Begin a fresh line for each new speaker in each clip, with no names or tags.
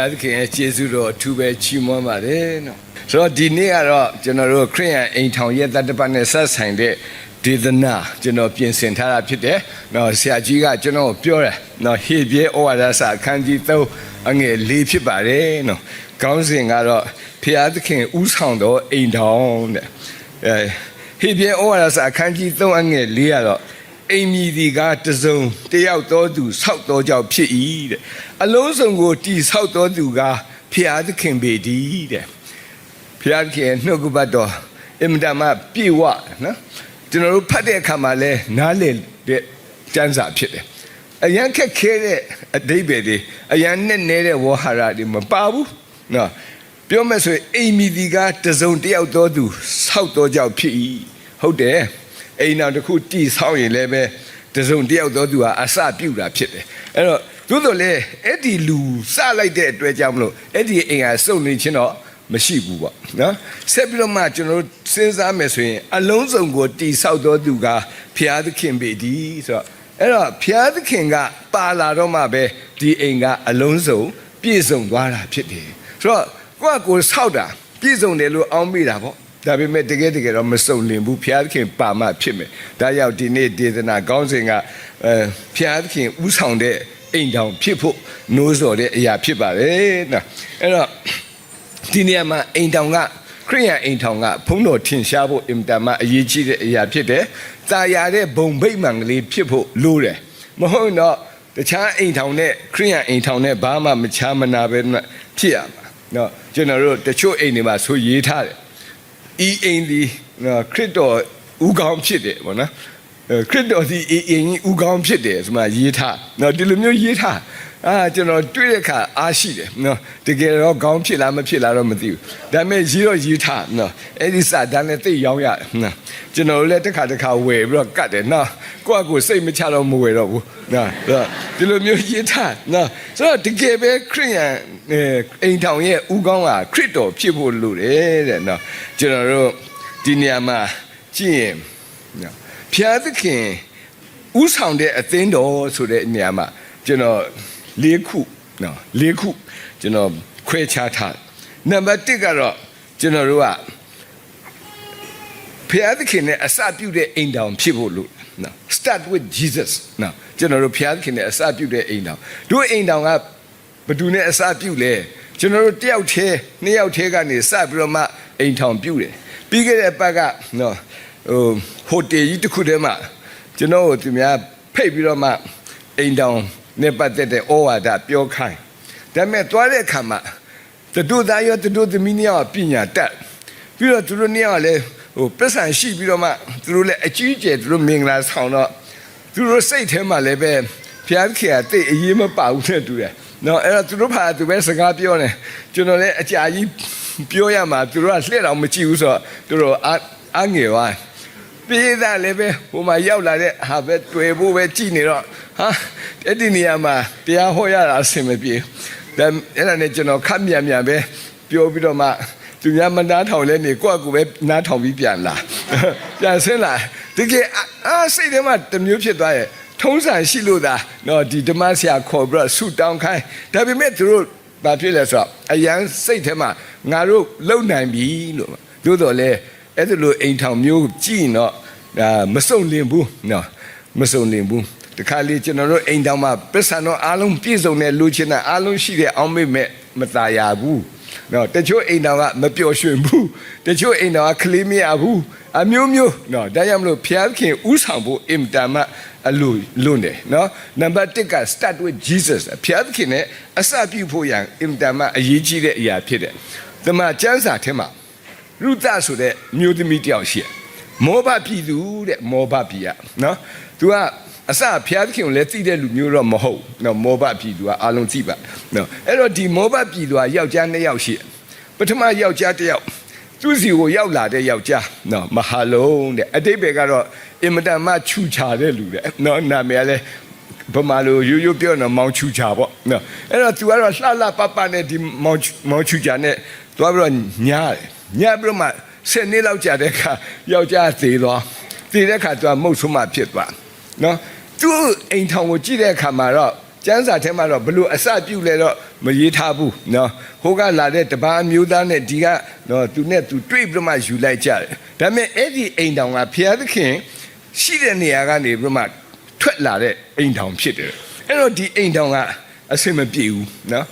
ရားသခင်ရဲ့ကျေးဇူးတော်အထူးပဲချီးမွမ်းပါတယ်နော်ဆိုတော့ဒီနေ့ကတော့ကျွန်တော်တို့ခရစ်ယာန်အိမ်ထောင်ရဲ့တတ်တပတ်နဲ့ဆက်ဆိုင်တဲ့ဒေသနာကျွန်တော်ပြင်ဆင်ထားတာဖြစ်တယ်နော်ဆရာကြီးကကျွန်တော်ပြောတယ်နော်ဟေပြဲဩဝါဒစာအခန်းကြီး3အငယ်4ဖြစ်ပါတယ်နော်ခေါင်းစဉ်ကတော့ဘုရားသခင်ဥဆောင်တော်အိမ်ထောင်တဲ့ဟေပြဲဩဝါဒစာအခန်းကြီး3အငယ်4ကတော့အိမ်မြည်ဒီကတစုံတယောက်တော်သူဆောက်တော်ကြောင့်ဖြစ်၏တဲ့အလုံးစုံကိုတီဆောက်တော်သူကဘုရားသခင်ပေတည်းတဲ့ဘုရားသခင်နှုတ်ကပတ်တော်အင်မတန်မှပြည့်ဝနော်ကျွန်တော်တို့ဖတ်တဲ့အခါမှာလဲနားလည်တဲ့ကျမ်းစာဖြစ်တယ်အရန်ခက်ခဲတဲ့အဓိပ္ပာယ်တွေအရန်နဲ့နေတဲ့ဝါဟာရတွေမပါဘူးနော်ပြောမယ်ဆိုရင်အိမ်မြည်ဒီကတစုံတယောက်တော်သူဆောက်တော်ကြောင့်ဖြစ်၏ဟုတ်တယ်အိမ်တော်တစ်ခုတည်ဆောက်ရင်လည်းပဲတစုံတယောက်တော်သူဟာအစပြုတာဖြစ်တယ်အဲ့တော့သို့တော်လည်းအဲ့ဒီလူစလိုက်တဲ့အတွက်ကြောင့်မလို့အဲ့ဒီအိမ်ဟာစုံနေခြင်းတော့မရှိဘူးပေါ့နော်ဆက်ပြီးတော့မှကျွန်တော်တို့စဉ်းစားမယ်ဆိုရင်အလုံးစုံကိုတည်ဆောက်တော်သူကဘုရားသခင်ပေတည်းဆိုတော့အဲ့တော့ဘုရားသခင်ကပါလာတော့မှပဲဒီအိမ်ကအလုံးစုံပြည့်စုံသွားတာဖြစ်တယ်ဆိုတော့ကိုယ်ဆောက်တာပြည့်စုံတယ်လို့အောင်းမိတာပေါ့ဒါပေမဲ့တကယ်တော့မစုံလင်ဘူးဘုရားသခင်ပါမှဖြစ်မယ်ဒါကြောင့်ဒီနေ့ဒေသနာကောင်းစဉ်ကဘုရားသခင်ဥဆောင်တဲ့အိမ်တောင်ဖြစ်ဖို့နိုးစော်တဲ့အရာဖြစ်ပါတယ်နော်အဲ့တော့ဒီနေရာမှာအိမ်တောင်ကခရိယန်အိမ်တောင်ကဘုန်းတော်ထင်ရှားဖို့အင်တာမအရေးကြီးတဲ့အရာဖြစ်တယ်တာယာတဲ့ဘုံဗိမာန်ကလေးဖြစ်ဖို့လိုတယ်မဟုတ်တော့တခြားအိမ်တောင်နဲ့ခရိယန်အိမ်တောင်နဲ့ဘာမှမခြားမနာပဲဖြစ်ရမှာနော်ကျွန်တော်တို့တချို့အိမ်တွေမှာဆိုရေးထားတယ်ဤအိမ်ဒီခရစ်တော်ဥကောင်းဖြစ်တယ်ပေါ့နော်ခရစ်တော်ဒီအိမ်ဥကောင်းဖြစ်တယ်ဆိုမှရေးထားနော်ဒီလိုမျိုးရေးထားကျွန်တော်တွေ့တဲ့အခါအားရှိတယ်နော်တကယ်တော့ကောင်းဖြစ်လားမဖြစ်လားတော့မသိဘူးဒါပေမဲ့ရေးထားနော်အဲ့ဒီစာတန်းနဲ့သိရောင်းရတယ်နော်ကျွန်တော်လည်းတစ်ခါဝယ်ပြီးတော့ကတ်တယ်နော်ကိုစိတ်မချတော့မဝယ်တော့ဘူးနော်ဒီလိုမျိုးရေးထားနော်ဆိုတော့တကယ်ပဲခရစ်ယာန်အိမ်ထောင်ရဲ့ဥကောင်းကခရစ်တော်ဖြစ်ဖို့လိုတယ်တဲ့နော်ကျွန်တော်တို့ဒီနေရာမှာကြည့်ရင်နော်ဘုရားသခင်ဥဆောင်တဲ့အသင်းတော်ဆိုတဲ့နေရာမှာကျွန်တော်၄ခုကျွန်တော်ခွဲခြားထားနံပါတ်1ကတော့ကျွန်တော်တို့ကဘုရားသခင်နဲ့အစပြုတဲ့အိမ်တောင်ဖြစ်ဖို့လို့နော် start with Jesus နော်ကျွန်တော်တို့ဘုရားသခင်နဲ့အစပြုတဲ့အိမ်တောင်တို့အိမ်တောင်ကဘယ်သူနဲ့အစပြုလဲကျွန်တော်တို့တစ်ယောက်တည်းနှစ်ယောက်တည်းကနေစပြီးတော့မှအိမ်ထောင်ပြုတယ်ပြီးခဲ့တဲ့ပတ်ကနော်ဟိုတယ်ကြီးတစ်ခုတည်းမှာကျွန်တော်တို့သူများဖိတ်ပြီးတော့မှအိမ်တောင်နဲ့ပတ်သက်တဲ့ဩဝါဒပြောခိုင်းဒါပေမဲ့သွားတဲ့အခါမှာသူတို့သားရောသူတို့သမီးနှစ်ယောက်ပညာတတ်ပြီးတော့သူတို့နှစ်ယောက်လည်းပတ်စံရှိပြီးတော့မှသူတို့လည်းအကြီးကျယ်သူတို့မင်္ဂလာဆောင်တော့သူတို့စိတ်ထဲမှာလည်းပဲဘုရားခင်ကတိတ်အရေးမပါဘူးနဲ့တူတယ်နော်အဲ့တော့သူတို့ဘာသူပဲစကားပြောနေကျွန်တော်လည်းအကြာကြီးပြောရမှာသူတို့ကလှည့်တော့မကြည့်ဘူးဆိုတော့သူတို့အငယ်ဝါပြည်သားလည်းပဲဟိုမှာရောက်လာတဲ့ဟာပဲတွေ့ဖို့ပဲကြည်နေတော့အဲ့ဒီနေရာမှာတရားဟောရတာအဆင်မပြေဒါအဲ့ဒါနဲ့ကျွန်တော်ခက်မြန်ပဲပြောပြီးတော့မှသူများမနားထောင်လဲနေကိုပဲနားထောင်ပြီးပြန်လာပြန်ဆင်းလာတကယ်စိတ်ထဲမှာတမျိုးဖြစ်သွားရဲ့ထုံးစံရှိလို့သာနော်ဒီဓမ္မဆရာခေါ်ပြီးတော့ဆူတောင်းခိုင်းဒါပေမဲ့သူတို့ဘာဖြစ်လဲဆိုတော့အရန်စိတ်ထဲမှာငါတို့လုံနိုင်ပြီလို့တို့တော့လေအဲ့ဒါလိုအိမ်ထောင်မျိုးကြည့်တော့မစုံလင်ဘူးနော်မစုံလင်ဘူးတခါလေကျွန်တော်တို့အိမ်ထောင်မှာပစ္စံတော့အားလုံးပြည့်စုံတဲ့လူချင်းနဲ့အားလုံးရှိတဲ့အောင်မေ့မဲ့မตายရဘူးနော်တချို့အိမ်ထောင်ကမပျော်ရွှင်ဘူးတချို့အိမ်ထောင်ကကလေးမရဘူးအမျိုးမျိုးနော်ဒါကြောင့်မလို့ဘုရားခင်ဥဆောင်ဖို့အင်တာမအလိုလွန်းတယ်နော်နံပါတ်1က start with Jesus ဘုရားခင်နဲ့အစပြုဖို့ရန်အင်တာမအရေးကြီးတဲ့အရာဖြစ်တယ်။ဒီမှာကျမ်းစာထဲမှာရုသဆိုတဲ့မျိုးသမီးတယောက်ရှိတယ်မောဘပြည်သူတဲ့မောဘပြည်ကနော်သူကအစဘုရားသခင်ကိုလည်းသိတဲ့လူမျိုးတော့မဟုတ်နော်မောဘပြည်သူကအားလုံးသိပါနော်အဲ့တော့ဒီမောဘပြည်သူကယောက်ျား2ယောက်ရှိပထမယောက်ျား1ယောက်သူ့စီကိုရောက်လာတဲ့ယောက်ျားနော်မဟာလုံးတဲ့အတိတ်ပဲကတော့အင်မတန်မှခြူချတဲ့လူတဲ့နော်နာမည်ကလည်းဗမာလိုရိုးပြောတော့မောင်ခြူချပေါ့နော်အဲ့တော့သူကတော့လှပနဲ့ဒီမောင်ခြူချနဲ့သွားပြီးတော့ညားပြီးတော့မှ10နှစ်လောက်ကြာတဲ့အခါယောက်ျားသေးတဲ့အခါသူကမုတ်ဆိုးမှဖြစ်သွားနော်သူအိမ်ထောင်ကိုကြည့်တဲ့အခါမှာတော့ ကျမ်းစာထဲမှာတော့ဘလို့အစပြုလဲတော့မရေးထားဘူးနော်ဟိုကလာတဲ့တပါးမျိုးသားနဲ့ဒီကနော်သူနဲ့သူတွေ့ပြီးမှယူလိုက်ကြတယ်ဒါပေမဲ့အဲ့ဒီအိမ်တောင်ကဘုရားသခင်ရှိတဲ့နေရာကနေပြီးမှထွက်လာတဲ့အိမ်တောင်ဖြစ်တယ်အဲ့တော့ဒီအိမ်တောင်ကအဆင်မပြေဘူးနော်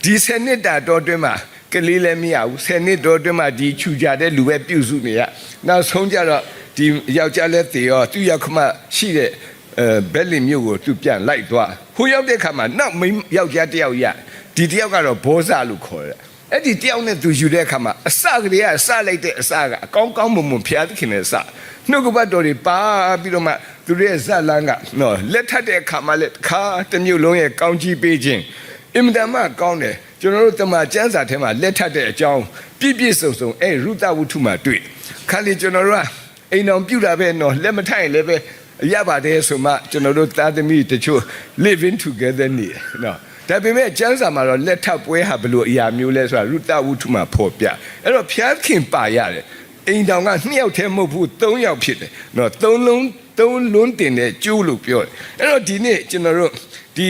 ဒီ10နှစ်တာတော်တွင်းမှာကလေးလည်းမရဘူး10နှစ်တော်တွင်းမှာဒီခြူကြတဲ့လူပဲပြုစုနေရနောက်ဆုံးကြတော့ဒီယောက်ျားလည်းသေရောသူ့ယောက်ခမရှိတဲ့ဘက်လင်မြို့ကိုသူပြန်လိုက်သွားဟိုရောက်တဲ့ခါမှာနောက်မိန်းယောက်ျားတယောက်ရဒီတယောက်ကတော့ဘောဇလို့ခေါ်တယ်အဲ့ဒီတယောက်နဲ့သူယူတဲ့ခါမှာအစကလေးကစလိုက်တဲ့အစကအကောင်းကောင်းမွန်မွန်ဖျားသခင်နဲ့စနှုတ်ကပတ်တော်တွေပါပြီးတော့မှသူရဲ့ဇက်လန်းကနော်လက်ထပ်တဲ့ခါမှာလက်ခါတစ်မျိုးလုံးရဲ့ကောင်းကြီးပေးခြင်းအင်မတန်မှကောင်းတယ်ကျွန်တော်တို့တမန်ကျမ်းစာထဲမှာလက်ထပ်တဲ့အကြောင်းပြည့်ပြည့်စုံစုံအဲ့ရုသဝုထုမှာတွေ့ခါလေကျွန်တော်တို့ကအိမ်တော်ပြုတာပဲနော်လက်မထိုင်လည်းပဲရပါတယ်ဆိုမှကျွန်တော်တို့သားသမီးတချို့ living together နေနော်ဒါပေမဲ့ကျမ်းစာမှာတော့လက်ထပ်ပွဲဟာဘယ်လိုအရာမျိုးလဲဆိုတာရုသဝုထုမှာဖော်ပြအဲ့တော့ဖျားခင်ပါရတယ်အိမ်တော်က2ယောက်တည်းမဟုတ်ဘူး3ယောက်ဖြစ်တယ်နော်3လုံးတင်တဲ့ကျိုးလို့ပြောတယ်အဲ့တော့ဒီနေ့ကျွန်တော်တို့ဒီ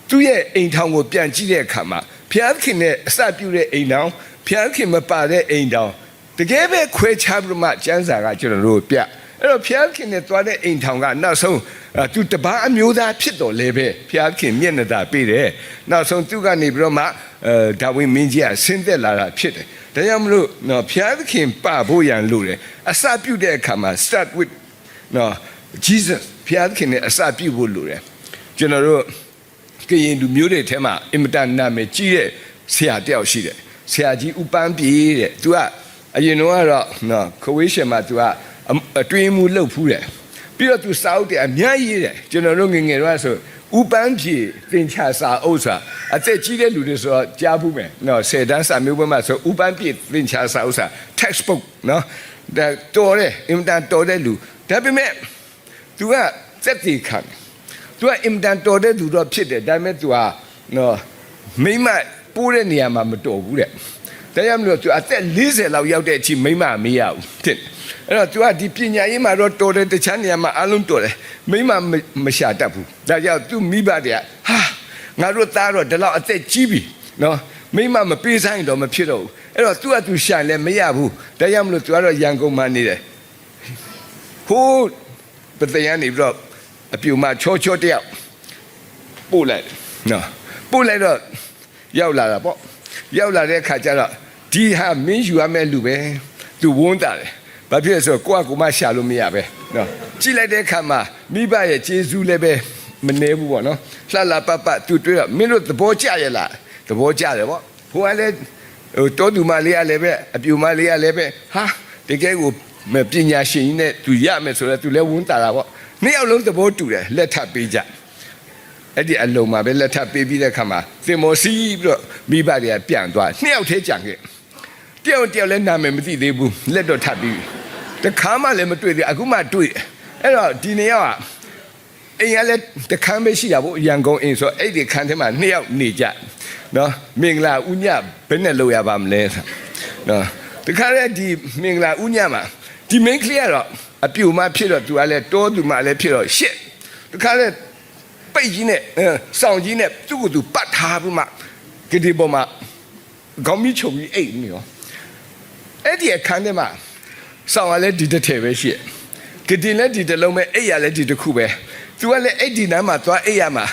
သူ့ရဲ့အိမ်ထောင်ကိုပြန်ကြည့်တဲ့အခါမှာဘုရားခင်နဲ့အစပြုတဲ့အိမ်ထောင်ဘုရားခင်မပါတဲ့အိမ်ထောင်တကယ်ပဲခွဲခြားပြီးမှကျမ်းစာကကျွန်တော်တို့ပြအဲ့တော့ဘုရားခင်နဲ့တွားတဲ့အိမ်ထောင်ကနောက်ဆုံးသူတပားအမျိုးသားဖြစ်တော်လဲပဲဘုရားခင်မျက်နှာသာပေးတယ်နောက်ဆုံးသူကနေပြီးတော့မှဒါဝိမင်းကြီးကဆင်းသက်လာတာဖြစ်တယ်ဒါကြောင့်မလို့နော်ဘုရားခင်ပဖို့ရန်လို့တယ်အစပြုတဲ့အခါမှာ start with နော် Jesus ဘုရားခင်နဲ့အစပြုဖို့လို့တယ်ကျွန်တော်တို့ကရင်လူမျိုးတွေထဲမှာအင်မတန်နာမည်ကြီးတဲ့ဆရာတယောက်ရှိတယ်ဆရာကြီးဥပန်းပြေတဲ့သူကအရင်တော့နော်ခဝေးရှင်မှာသူကအတွင်းမှုလှုပ်ဖူးတယ်ပြီးတော့သူစာအုပ်တွေအများကြီးတယ်ကျွန်တော်တို့ငယ်ငယ်တော့ဆိုဥပန်းပြေသင်္ချာစာအုပ်စာအသက်ကြီးတဲ့လူတွေဆိုတော့ကြားဘူးမယ်နော်ဆယ်တန်းစာမျိုးပွဲမှာဆိုဥပန်းပြေသင်္ချာစာအုပ်စာ textbook နော်ဒါတော်တယ်အင်မတန်တော်တဲ့လူဒါပေမဲ့သူကစက်တီခံသူကအင်မတန်တော်တဲ့သူတော့ဖြစ်တယ်ဒါပေမဲ့သူကနော်မိမပိုးတဲ့နေရာမှာမတော်ဘူးတဲ့ဒါကြောင့်မလို့သူအသက်40လောက်ရောက်တဲ့အချိန်မိမမရဘူးတဲ့အဲ့တော့သူကဒီပညာရေးမှာတော့တော်တယ်တခြားနေရာမှာအလုံးတော်တယ်မိမမရှာတတ်ဘူးဒါကြောင့်သူမိဘတွေကဟာငါတို့သားတော့ဒီလောက်အသက်ကြီးပြီနော်မိမမပေးဆိုင်တော့မဖြစ်တော့ဘူးအဲ့တော့သူကသူရှာလည်းမရဘူးဒါကြောင့်မလို့သူကတော့ရန်ကုန်မှာနေတယ်ဟိုးပသိယနေပြီးတော့အပြူမချောတယောက်ပို့လိုက်နော်ပို့လိုက်တော့ရောက်လာတာပေါ့ရောက်လာတဲ့ခါကျတော့ဒီဟာမင်းယူရမယ့်လူပဲသူဝန်းတာတယ်ဘာဖြစ်လဲဆိုတော့ကိုကမှရှာလို့မရပဲနော်ကြည့်လိုက်တဲ့ခါမှာမိဘရဲ့ကျေးဇူးလည်းပဲမနှဲဘူးပေါ့နော်လှပသူတွေ့တော့မင်းတို့သဘောကျရလားသဘောကျတယ်ပေါ့ဟိုကလည်းဟိုတောသူမလေးကလည်းပဲအပြူမလေးကလည်းပဲဟာတကယ်ကိုပညာရှင်ကြီးနဲ့သူရမယ်ဆိုတော့သူလည်းဝန်းတာတာပေါ့နှစ်ယောက်လုံးသဘောတူတယ်လက်ထပ်ပေးကြအဲ့ဒီအလုံးမှာပဲလက်ထပ်ပေးပြီးတဲ့ခါမှာသင်္ဘောစီးပြီးတော့မိဘတွေကပြန်သွားနှစ်ယောက်ထဲကြံခဲ့တယောက်လည်းနာမည်မသိသေးဘူးလက်တော့ထပ်ပြီးတခါမှလည်းမတွေ့သေးအခုမှတွေ့အဲ့တော့ဒီနှစ်ယောက်ကအိမ်ကလည်းတခန်းပဲရှိတာပေါ့ရန်ကုန်အိမ်ဆိုအဲ့ဒီခန်းထဲမှာနှစ်ယောက်နေကြနော်မင်္ဂလာဥညဘယ်နဲ့လုပ်ရပါမလဲနော်တခါလေဒီမင်္ဂလာဥညမှာဒီမင်းကလေးကတော့အပြူမဖြစ်တော့သူကလည်းတောသူမလည်းဖြစ်တော့ရှစ်တခါလေပိတ်ကြီးနဲ့စောင်းကြီးနဲ့သူ့ကိုသူပတ်ထားပြီးမှကတိပေါ်မှာခေါင်းမီးချုံပြီးအိတ်နေရောအဲ့ဒီအခန်းထဲမှာစောင်းကလည်းဒီတစ်ထည်ပဲရှိကတိလည်းဒီတစ်လုံးပဲအိတ်ရလည်းဒီတစ်ခုပဲသူကလည်းအဲ့ဒီနားမှာသွားအိတ်ရမှာ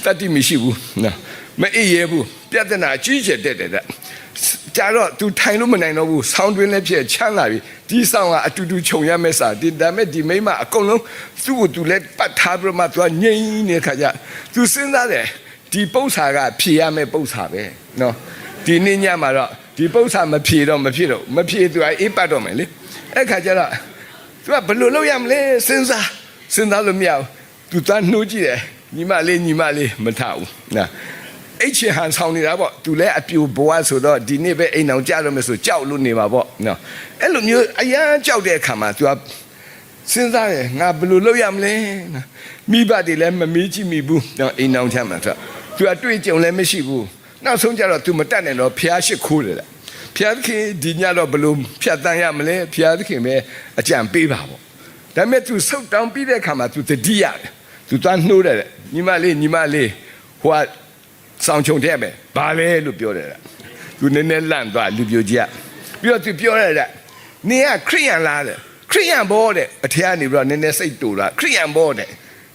တတိမရှိဘူးနော်မအိတ်ရဘူးပြဿနာအကြီးကျယ်တဲ့ကြာတော့သူထိုင်လို့မနိုင်တော့ဘူးဆောင်းတွင်းလည်းဖြစ်ချမ်းလာပြီဒီဆောင်ကအတူတူခြုံရမယ်စာဒီဒါမဲ့ဒီမိမအကုန်လုံးသူ့ကိုသူလည်းပတ်ထားပြီးမှသူကငြိမ်နေခါကြသူစဉ်းစားတယ်ဒီပု္ပ္ပာကဖြေရမယ်ပု္ပ္ပာပဲနော်ဒီနေ့ညမှာတော့ဒီပု္ပ္ပာမဖြေတော့မဖြစ်တော့မဖြေသူကအေးပတ်တော့မယ်လေအဲ့ခါကျတော့သူကဘယ်လိုလုပ်ရမလဲစဉ်းစားလို့မရဘူးသူသားနှိုးကြည့်တယ်ညီမလေးမထဘူးနော်အိတ်ချင်ဟန်ဆောင်နေတာပေါ့သူလည်းအပြူဘွားဆိုတော့ဒီနေ့ပဲအိမ်အောင်ကြတော့မယ်ဆိုကြောက်လို့နေမှာပေါ့နော်အဲ့လိုမျိုးအရန်ကြောက်တဲ့အခါမှာသူကစဉ်းစားတယ်ငါဘယ်လိုလုပ်ရမလဲမိဘတွေလည်းမမေးကြည့်မိဘူးနော်အိမ်အောင်ချမ်းမှာဆိုသူကတွေ့ကြုံလည်းမရှိဘူးနောက်ဆုံးကျတော့သူမတတ်နိုင်တော့ဖျားရှိခိုးတယ်လေဖျားသခင်ဒီညတော့ဘယ်လိုဖြတ်တန်းရမလဲဖျားသခင်ပဲအကြံပေးပါပေါ့ဒါပေမဲ့သူဆုတ်တောင်းပြီးတဲ့အခါမှာသူတတိရတယ်သူသွားနှိုးတယ် ညီမလေးဟိုကဆောင်ချုံတဲ့ပဲဘာလဲလို့ပြောတယ်သူနည်းနည်းလန့်သွားလူပြိုကြီးကပြီးတော့သူပြောရတယ်နင်ကခရိယန်လားတဲ့ခရိယန်ဘောတဲ့အထက်ကနေပြီးတော့နည်းနည်းစိတ်တူတာခရိယန်ဘောတဲ့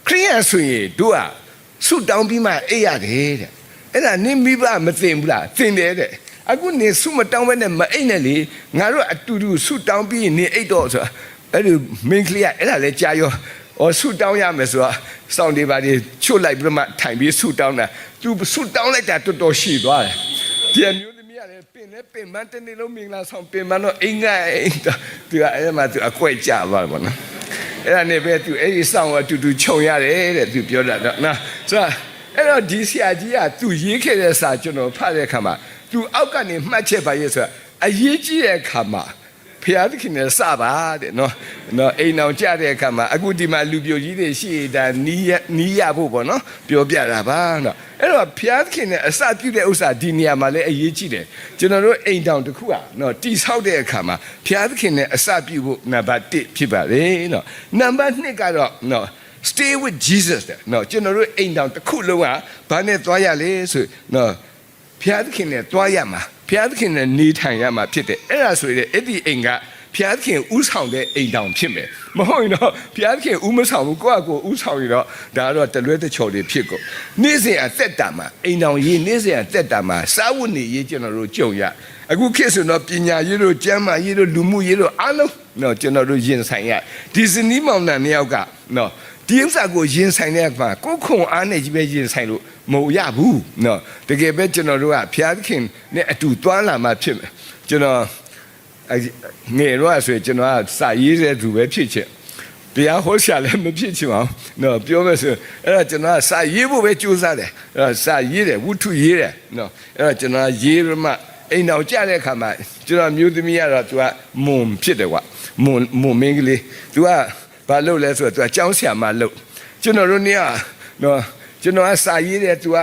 ခရိယန်ဆိုရင်တို့ကဆုတောင်းပြီးမှအိပ်ရတယ်တဲ့အဲ့ဒါနင်မိဘမသိဘူးလားသိတယ်တဲ့အခုနင်ဆုမတောင်းဘဲနဲ့မအိပ်နဲ့လေငါတို့အတူတူဆုတောင်းပြီးနင်အိပ်တော့ဆိုတာအဲ့ဒီမင်းကလေးကအဲ့ဒါလဲကြာရောဆုတောင်းရမယ်ဆိုတော့စောင့်နေပါလေချွတ်လိုက်ပြီးမှထိုင်ပြီးဆုတောင်းတာသူဆုတောင်းလိုက်တာတော်တော်ရှိသွားတယ်ဒီမျိုးသမီးကလည်းပင်မတနေ့လုံးမင်္ဂလာဆောင်ပင်မတော့အင်္ဂါသူကအဲ့မှာသူအကွက်ကြသွားပါတော့အဲ့ဒါနဲ့ပဲသူအဲ့ဒီဆောင်အတူတူခြုံရတယ်တဲ့သူပြောတာတော့နော်ဆိုတော့အဲ့တော့ဒီဆရာကြီးကသူရေးခဲ့တဲ့စာကျွန်တော်ဖတ်တဲ့အခါမှာသူအောက်ကနေမှတ်ချက်ပါရဲ့ဆိုတော့အရေးကြီးတဲ့အခါမှာဖျားသခင်နဲ့စပါတဲ့နော်အိမ်အောင်ကြတဲ့အခါမှာအခုဒီမှာလူပြိုကြီးတွေရှိတာနီးရဖို့ပေါ့နော်ပြောပြတာပါနော်အဲ့တော့ဖျားသခင်နဲ့အစပြုတဲ့ဥစ္စာဒီနေရာမှာလည်းအရေးကြီးတယ်ကျွန်တော်တို့အိမ်တောင်တစ်ခုอ่ะနော်တိဆောက်တဲ့အခါမှာဖျားသခင်နဲ့အစပြုဖို့နံပါတ်1ဖြစ်ပါတယ်နော်နံပါတ်2ကတော့နော် stay with Jesus တဲ့နော်ကျွန်တော်တို့အိမ်တောင်တစ်ခုလုံးကဘာနဲ့သွားရလဲဆိုနော်ဖျားသခင်နဲ့သွားရမှာဖျားသခင်နဲ့နေထိုင်ရမှာဖြစ်တယ်အဲ့ဒါဆိုရင်အဲ့ဒီအိမ်ကဖျားသခင်ဥဆောင်တဲ့အိမ်တောင်ဖြစ်မယ်မဟုတ်ရင်တော့ဖျားသခင်ဥမဆောင်ဘူးကိုယ့်အကိုဥဆောင်ရင်တော့ဒါကတော့တလွဲတချော်တွေဖြစ်ကုန်နေ့စဉ်အသက်တာမှာအိမ်တောင်ရေးနေ့စဉ်အသက်တာမှာစားဝတ်နေရေးကျွန်တော်တို့ကြုံရအခုခေတ်ဆိုတော့ပညာရေးတို့ကျမ်းမာရေးတို့လူမှုရေးတို့အားလုံးတော့ကျွန်တော်တို့ရင်ဆိုင်ရဒီဇနီးမောင်နှံနှစ်ယောက်ကနော်ဒီဥစ္စာကိုရင်ဆိုင်တဲ့အခါကိုခုံအားနဲ့ကြီးပဲရင်ဆိုင်လို့မဟုတ်ရဘူးနော်တကယ်ပဲကျွန်တော်တို့ကဖျားသခင်နဲ့အတူသွားလာမှဖြစ်မယ်ကျွန်တော်ငယ်တော့ဆိုရင်ကျွန်တော်ကစာရေးတဲ့သူပဲဖြစ်ချင်တရားဟောရှာလည်းမဖြစ်ချင်ပါဘူးနော်ပြောမယ်ဆိုအဲ့ဒါကျွန်တော်ကစာရေးဖို့ပဲကြိုးစားတယ်အဲ့ဒါစာရေးတယ်ဝတ္ထုရေးတယ်နော်အဲ့ဒါကျွန်တော်ရေးရမှအိမ်တော်ကြတဲ့အခါမှာကျွန်တော်မျိုးသမီးကတော့သူကမွန်ဖြစ်တယ်ကွာမွန်မင်းကလေးသူကဘာလုပ်လဲဆိုတော့သူကကျောင်းဆရာမလုပ်ကျွန်တော်တို့နေ့ကနော်ကျွန်တော်ကစာရေးတယ်သူက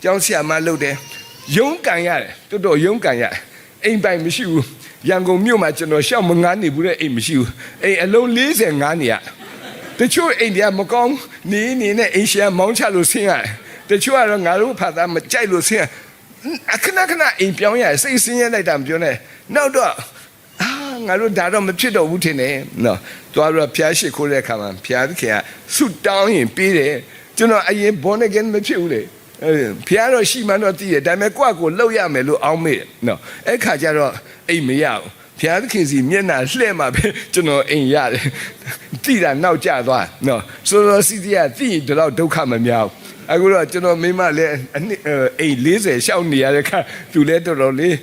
ကျောင်းဆရာမလုပ်တယ်ရုံးကန်ရတယ်တော်တော်ရုံးကန်ရအိမ်ပိုင်မရှိဘူးရန်ကုန်မြို့မှာကျွန်တော်ရှောက်မငားနေဘူးတဲ့အိမ်မရှိဘူးအိမ်အလုံး45နေရတချို့အိမ်တွေကမကောင်းနေနဲ့အိမ်ရှာမောင်းချလို့ဆင်းရတယ်တချို့ကတော့ငါတို့ဖာသားမကြိုက်လို့ဆင်းအခဏအိမ်ပြောင်းရစိတ်ဆင်းရဲလိုက်တာမပြောနဲ့နောက်တော့ငါတို့ဒါတော့မဖြစ်တော့ဘူးထင်တယ်နော်သွားတော့ဖျားရှိခိုးတဲ့အခါမှာဖျားသခင်ကဆုတောင်းရင်ပေးတယ်ကျွန်တော်အရင် born again မဖြစ်ဘူးလေဖျားတော့ရှိမှတော့သိတယ်ဒါပေမဲ့ကိုယ့်ကိုလှုပ်ရမယ်လို့အောင်းမေ့တယ်နော်အဲ့ခါကျတော့အိမ်မရဘူးဖျားသခင်စီမျက်နှာလှဲ့မှာပဲကျွန်တော်အိမ်ရတယ်သိတာနောက်ကျသွားနော်ဆိုတော့စီတီကသိရင်တော့ဒုက္ခမများဘူးအခုတော့ကျွန်တော်မိမလည်းအိမ်40ရှောက်နေရတဲ့ခါသူလည်းတော်တော်လေး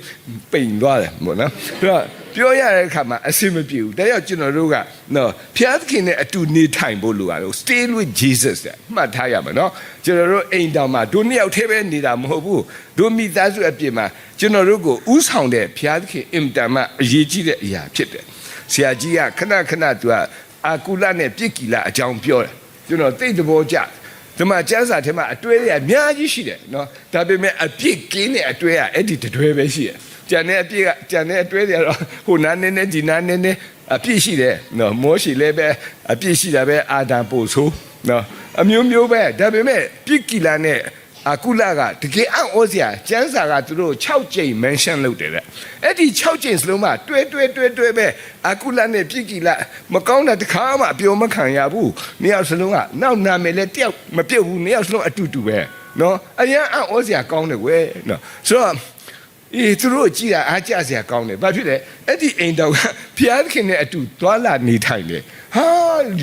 ပိန်သွားတယ်ပေါ့နော်အဲ့တော့ပြောရတဲ့အခါမှာအဆင်မပြေဘူးဒါကြောင့်ကျွန်တော်တို့ကနော်ဖျားသခင်နဲ့အတူနေထိုင်ဖို့လိုရတယ် stay with Jesus တဲ့မှတ်ထားရမယ်နော်ကျွန်တော်တို့အိမ်တောင်မှာဒုနှစ်ယောက်တည်းပဲနေတာမဟုတ်ဘူးဒုမိသားစုအပြင်မှာကျွန်တော်တို့ကိုဥဆောင်တဲ့ဖျားသခင်အင်တန်မှအရေးကြီးတဲ့အရာဖြစ်တယ်ဆရာကြီးကခဏသူကအာကုလနဲ့ပြစ်ကီလအကြောင်းပြောတယ်ကျွန်တော်သိတဲ့ဘောကြဒီမှာကျမ်းစာထဲမှာအတွဲတွေအများကြီးရှိတယ်နော်ဒါပေမဲ့အပြစ်ကင်းတဲ့အတွဲကအဲ့ဒီတွဲပဲရှိတယ်ကျန်တဲ့အပြစ်ကကျန်တဲ့အတွဲတွေကတော့ဟိုနားနည်းနည်းဒီနားနည်းနည်းအပြစ်ရှိတယ်နော်မောရှိလည်းပဲအပြစ်ရှိတာပဲအာဒံပို့ဆိုးနော်အမျိုးပဲဒါပေမဲ့ပြစ်ကီလာနဲ့အာကုလကတကယ်အံ့ဩစရာကျမ်းစာကသူတို့6ကြိမ် mention လုပ်တယ်တဲ့အဲ့ဒီ6ကြိမ်စလုံးမှာတွဲပဲအာကုလနဲ့ပြစ်ကီလာမကောင်းတာတခါမှအပြောမခံရဘူးနှစ်ယောက်စလုံးကနောက်နာမည်လည်းတယောက်မပြုတ်ဘူးနှစ်ယောက်စလုံးအတူတူပဲနော်အရင်အံ့ဩစရာကောင်းတယ်ကွယ်နော်ဆိုတော့သူတို့ကြည်တာအားကြစရာကောင်းတယ်ဘာဖြစ်လဲအဲ့ဒီအိမ်တော်ကဖျားသခင်နဲ့အတူသွားလာနေထိုင်တယ်ဟာ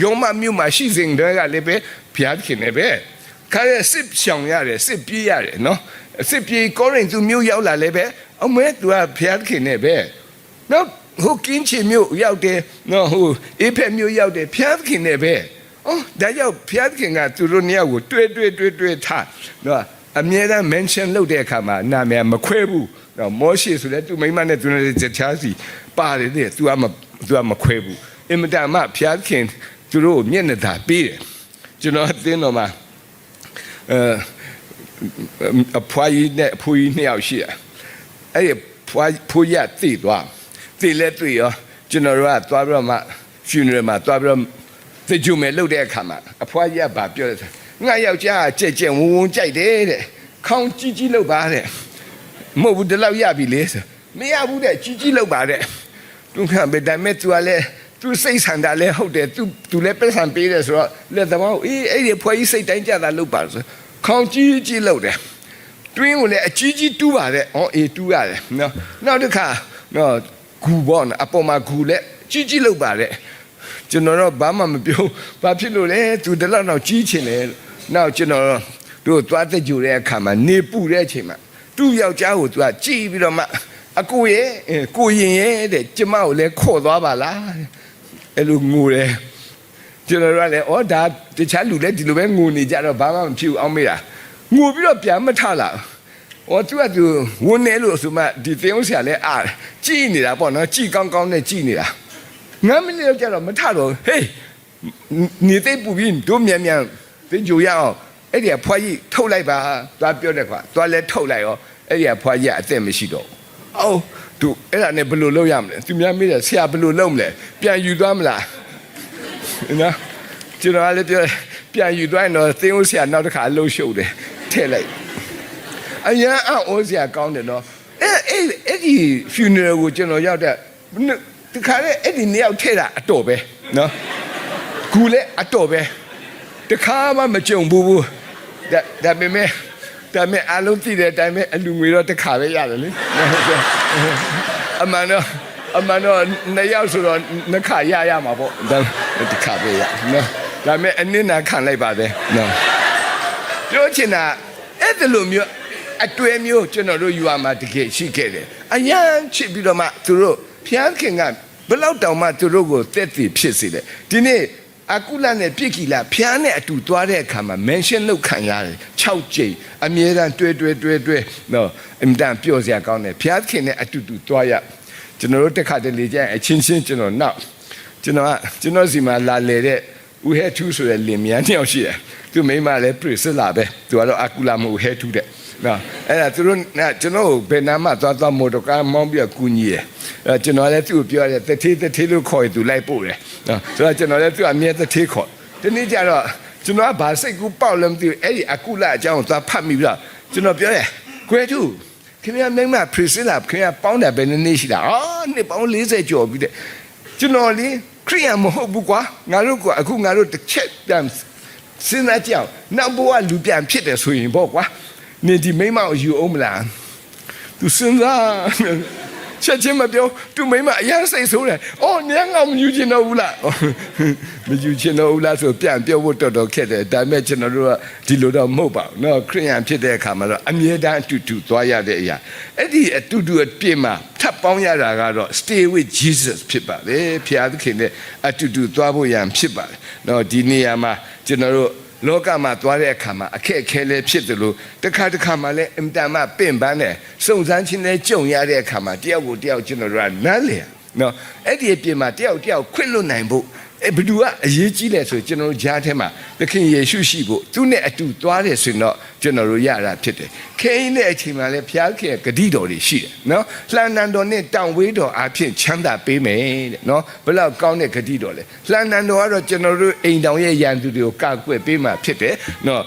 ယောမမြို့မှာရှိစဉ်တည်းကလည်းပဲဖျားသခင်နဲ့ပဲခါရစစ်ရှောင်ရတယ်စစ်ပြေးရတယ်နော်စစ်ပြေးကောရင်သူမြို့ရောက်လာလည်းပဲအမဲသူကဖျားသခင်နဲ့ပဲနော်ဟိုကင်းချီမြို့ရောက်တယ်နော်ဟိုအေးဖက်မြို့ရောက်တယ်ဖျားသခင်နဲ့ပဲအော်ဒါကြောင့်ဖျားသခင်ကသူတို့နှစ်ယောက်ကိုတွဲထားနော်အမြဲတမ်း mention လုပ်တဲ့အခါမှာနာမည်မခွဲဘူးနော်မောရှေဆိုတဲ့သူမိမနဲ့သူနဲ့တခြားစီပါတယ်တဲ့သူကမခွဲဘူးအင်မတန်မှဖျားသခင်သူတို့မျက်နှာသာပေးတယ်ကျွန်တော်အသင်းတော်မှာအဖွားကြီးနဲ့အဖိုးကြီးနှစ်ယောက်ရှိတယ်အဲ့ဒီဖိုးရသိသွားသိလဲတွေ့ရောကျွန်တော်တို့ကသွားပြီးတော့မှ funeral မှာသွားပြီးတော့သိကြမယ်လုပ်တဲ့အခါမှာအဖွားကြီးကဗာပြောတယ် ငါယောက်ျားကြက်ကြက်ဝုံဝုံကြိုက်တယ်တဲ့ခေါင်းကြီးကြီးလောက်ပါတဲ့မဟုတ်ဘူးဒီလောက်ရပြီလေဆိုမရဘူးတဲ့ကြီးကြီးလောက်ပါတဲ့သူကဘယ်တမဲ့သူကလည်းသူစိတ်ဆန္ဒလည်းဟုတ်တယ်သူလည်းပက်ဆံပေးတယ်ဆိုတော့လက်သမားအေးအဲ့ဒီဖွဲ့ကြီးစိတ်တိုင်းကြတာလောက်ပါဆိုခေါင်းကြီးကြီးလောက်တယ်တွင်းကိုလည်းအကြီးကြီးတူးပါတဲ့ဟောအေးတူးရတယ်နော်နောက်တစ်ခါနော်ဂူပေါ့နော်အပေါ်မှာဂူလည်းကြီးကြီးလောက်ပါတဲ့ကျွန်တော်တော့ဘာမှမပြောဘာဖြစ်လို့လဲသူတလောက်တော့ကြီးချင်တယ်နောက်ကျွန်တော်တို့သွားတဲ့ကြိုတဲ့အခါမှာနေပူတဲ့အချိန်မှာသူ့ယောက်ျားကိုသူကကြည်ပြီးတော့မှအကိုရဲ့ကိုရင်ရဲ့တဲ့ကျမကိုလည်းခေါ်သွားပါလားအဲ့လိုငိုတယ်ကျွန်တော်ကလည်းဩဒါတခြားလူလည်းဒီလိုပဲငိုနေကြတော့ဘာမှမဖြစ်ဘူးအောင်မေးတာငိုပြီးတော့ပြန်မထလာဩသူကသူဝန်းနေလို့ဆိုမှဒီသင်းဦးဆရာလည်းအားကြည်နေတာပေါ့နော်ကြည်ကောင်းကောင်းနဲ့ကြည်နေတာ9မိနစ်လောက်ကြာတော့မထတော့ဟေးနေသိပူပြီးတို့မြန်မြန်သင်ကြိုရအောင်အဲ့ဒီဖွားကြီးထုတ်လိုက်ပါသွားပြောတယ်ကွာသွားလဲထုတ်လိုက်ရောအဲ့ဒီဖွားကြီးအသက်မရှိတော့အော်သူအဲ့ဒါနဲ့ဘယ်လိုလုပ်ရမလဲသူများမေးတယ်ဆရာဘယ်လိုလုပ်မလဲပြန်ယူသွားမလားနော်ကျွန်တော်လည်းပြောပြန်ယူသွားရင်တော့သင်ဦးဆရာနောက်တစ်ခါလှုပ်ရှုပ်တယ်ထည့်လိုက်အရင်အော်ဆရာကောင်းတယ်နော်အဲ့ဒီ funeral ကိုကျွန်တော်ရောက်တဲ့ဒီခါလေးအဲ့ဒီနှစ်ယောက်ထည့်တာအတော်ပဲနော်ကူလည်းအတော်ပဲတခါမှမကြုံဘူးဒါပေမဲ့အလုံးသိတဲ့အတိုင်းပဲအလူငွေတော့တခါပဲရတယ်လေအမှန်တော့နှစ်ယောက်ဆိုတော့နှစ်ခါရမှာပေါ့ဒါတခါပဲရနော်ဒါပေမဲ့အနစ်နာခံလိုက်ပါတယ်နော်ပြောချင်တာအဲ့ဒီလိုမျိုးအတွဲမျိုးကျွန်တော်တို့ယူရမှာတကယ်ရှိခဲ့တယ်အရန်ချစ်ပြီးတော့မှသူတို့ဖျားခင်ကဘလောက်တောင်မှသူတို့ကိုတက်တည်ဖြစ်စေတယ်ဒီနေ့အကုလနဲ့ပြစ်ကီလာဖျားနဲ့အတူသွားတဲ့အခါမှာ mention လုပ်ခံရတယ်6ကြိမ်အမြဲတမ်းတွဲနော်အင်တန်ပြောစရာကောင်းတယ်ဖျားခင်နဲ့အတူတူသွားရကျွန်တော်တို့တစ်ခါတလေကျရင်အချင်းချင်းကျွန်တော်စီမှာလာလေတဲ့ဦးဟဲထူးဆိုတဲ့လင်မြန်းတယောက်ရှိတယ်သူမိမလည်းပြစ်စလာပဲသူကတော့အကုလမဟုတ်ဟဲထူးတဲ့နော်အဲ့ဒါသူတို့ကျွန်တော်ဘယ်နာမှသွားမော်တော်ကားမောင်းပြီးကူညီတယ်ကျွန်တော်လည်းသူ့ကိုပြောတယ်တထေးလို့ခေါ်ရင်သူလိုက်ပို့တယ်နော်ဆိုတော့ကျွန်တော်လည်းသူ့အမြဲတထေးခေါ်ဒီနေ့ကျတော့ကျွန်တော်ကဘာစိတ်ကူးပေါက်လည်းမသိဘူးအဲ့ဒီအကုလအကြောင်းကိုသွားဖတ်မိပြီးတော့ကျွန်တော်ပြောတယ်ကွယ်သူခင်ဗျာမိမပရစ်လာခင်ဗျာပေါင်းတယ်ဘယ်နည်းရှိတာနှစ်ပေါင်း40ကျော်ပြီတဲ့ကျွန်တော်လေခရိယံမဟုတ်ဘူးကွာငါတို့ကအခုငါတို့တစ်ချက်ပြန်စဉ်းစားကြအောင်နောက်ဘဝလူပြန်ဖြစ်တယ်ဆိုရင်ပေါ့ကွာနေဒီမိမကိုယူအောင်မလားသူစဉ်းစားချက်ချင်းမပြောသူမိမအရင်စိတ်ဆိုးတယ်အော်ညငါမယူချင်တော့ဘူးလားမယူချင်တော့ဘူးလားဆိုပြန်ပြောဖို့တော်ခက်တယ်ဒါပေမဲ့ကျွန်တော်တို့ကဒီလိုတော့မဟုတ်ပါဘူးနော်ခရိယံဖြစ်တဲ့အခါမှာတော့အမြဲတမ်းအတူတူသွားရတဲ့အရာအဲ့ဒီအတူတူအပြည့်မှာထပ်ပေါင်းရတာကတော့ stay with Jesus ဖြစ်ပါလေဖျားသခင်နဲ့အတူတူသွားဖို့ရန်ဖြစ်ပါတယ်နော်ဒီနေရာမှာကျွန်တော်တို့လောကမှာသွားတဲ့အခါမှာအခက်အခဲလည်းဖြစ်တယ်လို့တစ်ခါမှလည်းအင်တန်မှပင့်ပန်းတယ်စုံစမ်းခြင်းလည်းကြုံရတဲ့အခါမှာတယောက်ကိုတယောက်ကျွန်တော်တို့ကနားလည်နော်အဲ့ဒီအပြင်မှာတယောက်ခွင့်လွတ်နိုင်ဖို့ဘယ်သူကအရေးကြီးလဲဆိုကျွန်တော်တို့ကြားထဲမှာသခင်ယေရှုရှိဖို့သူနဲ့အတူသွားတယ်ဆိုရင်တော့ကျွန်တော်တို့ရတာဖြစ်တယ်ခဲရင်းတဲ့အချိန်မှာလည်းဘုရားခင်ဂတိတော်တွေရှိတယ်နော်လှန်နံတော်နဲ့တောင်ဝေးတော်အဖြစ်ချမ်းသာပေးမယ်တဲ့နော်ဘယ်လောက်ကောင်းတဲ့ဂတိတော်လဲလှန်နံတော်ကတော့ကျွန်တော်တို့အိမ်တောင်ရဲ့ရန်သူတွေကိုကာကွယ်ပေးမှဖြစ်တယ်နော်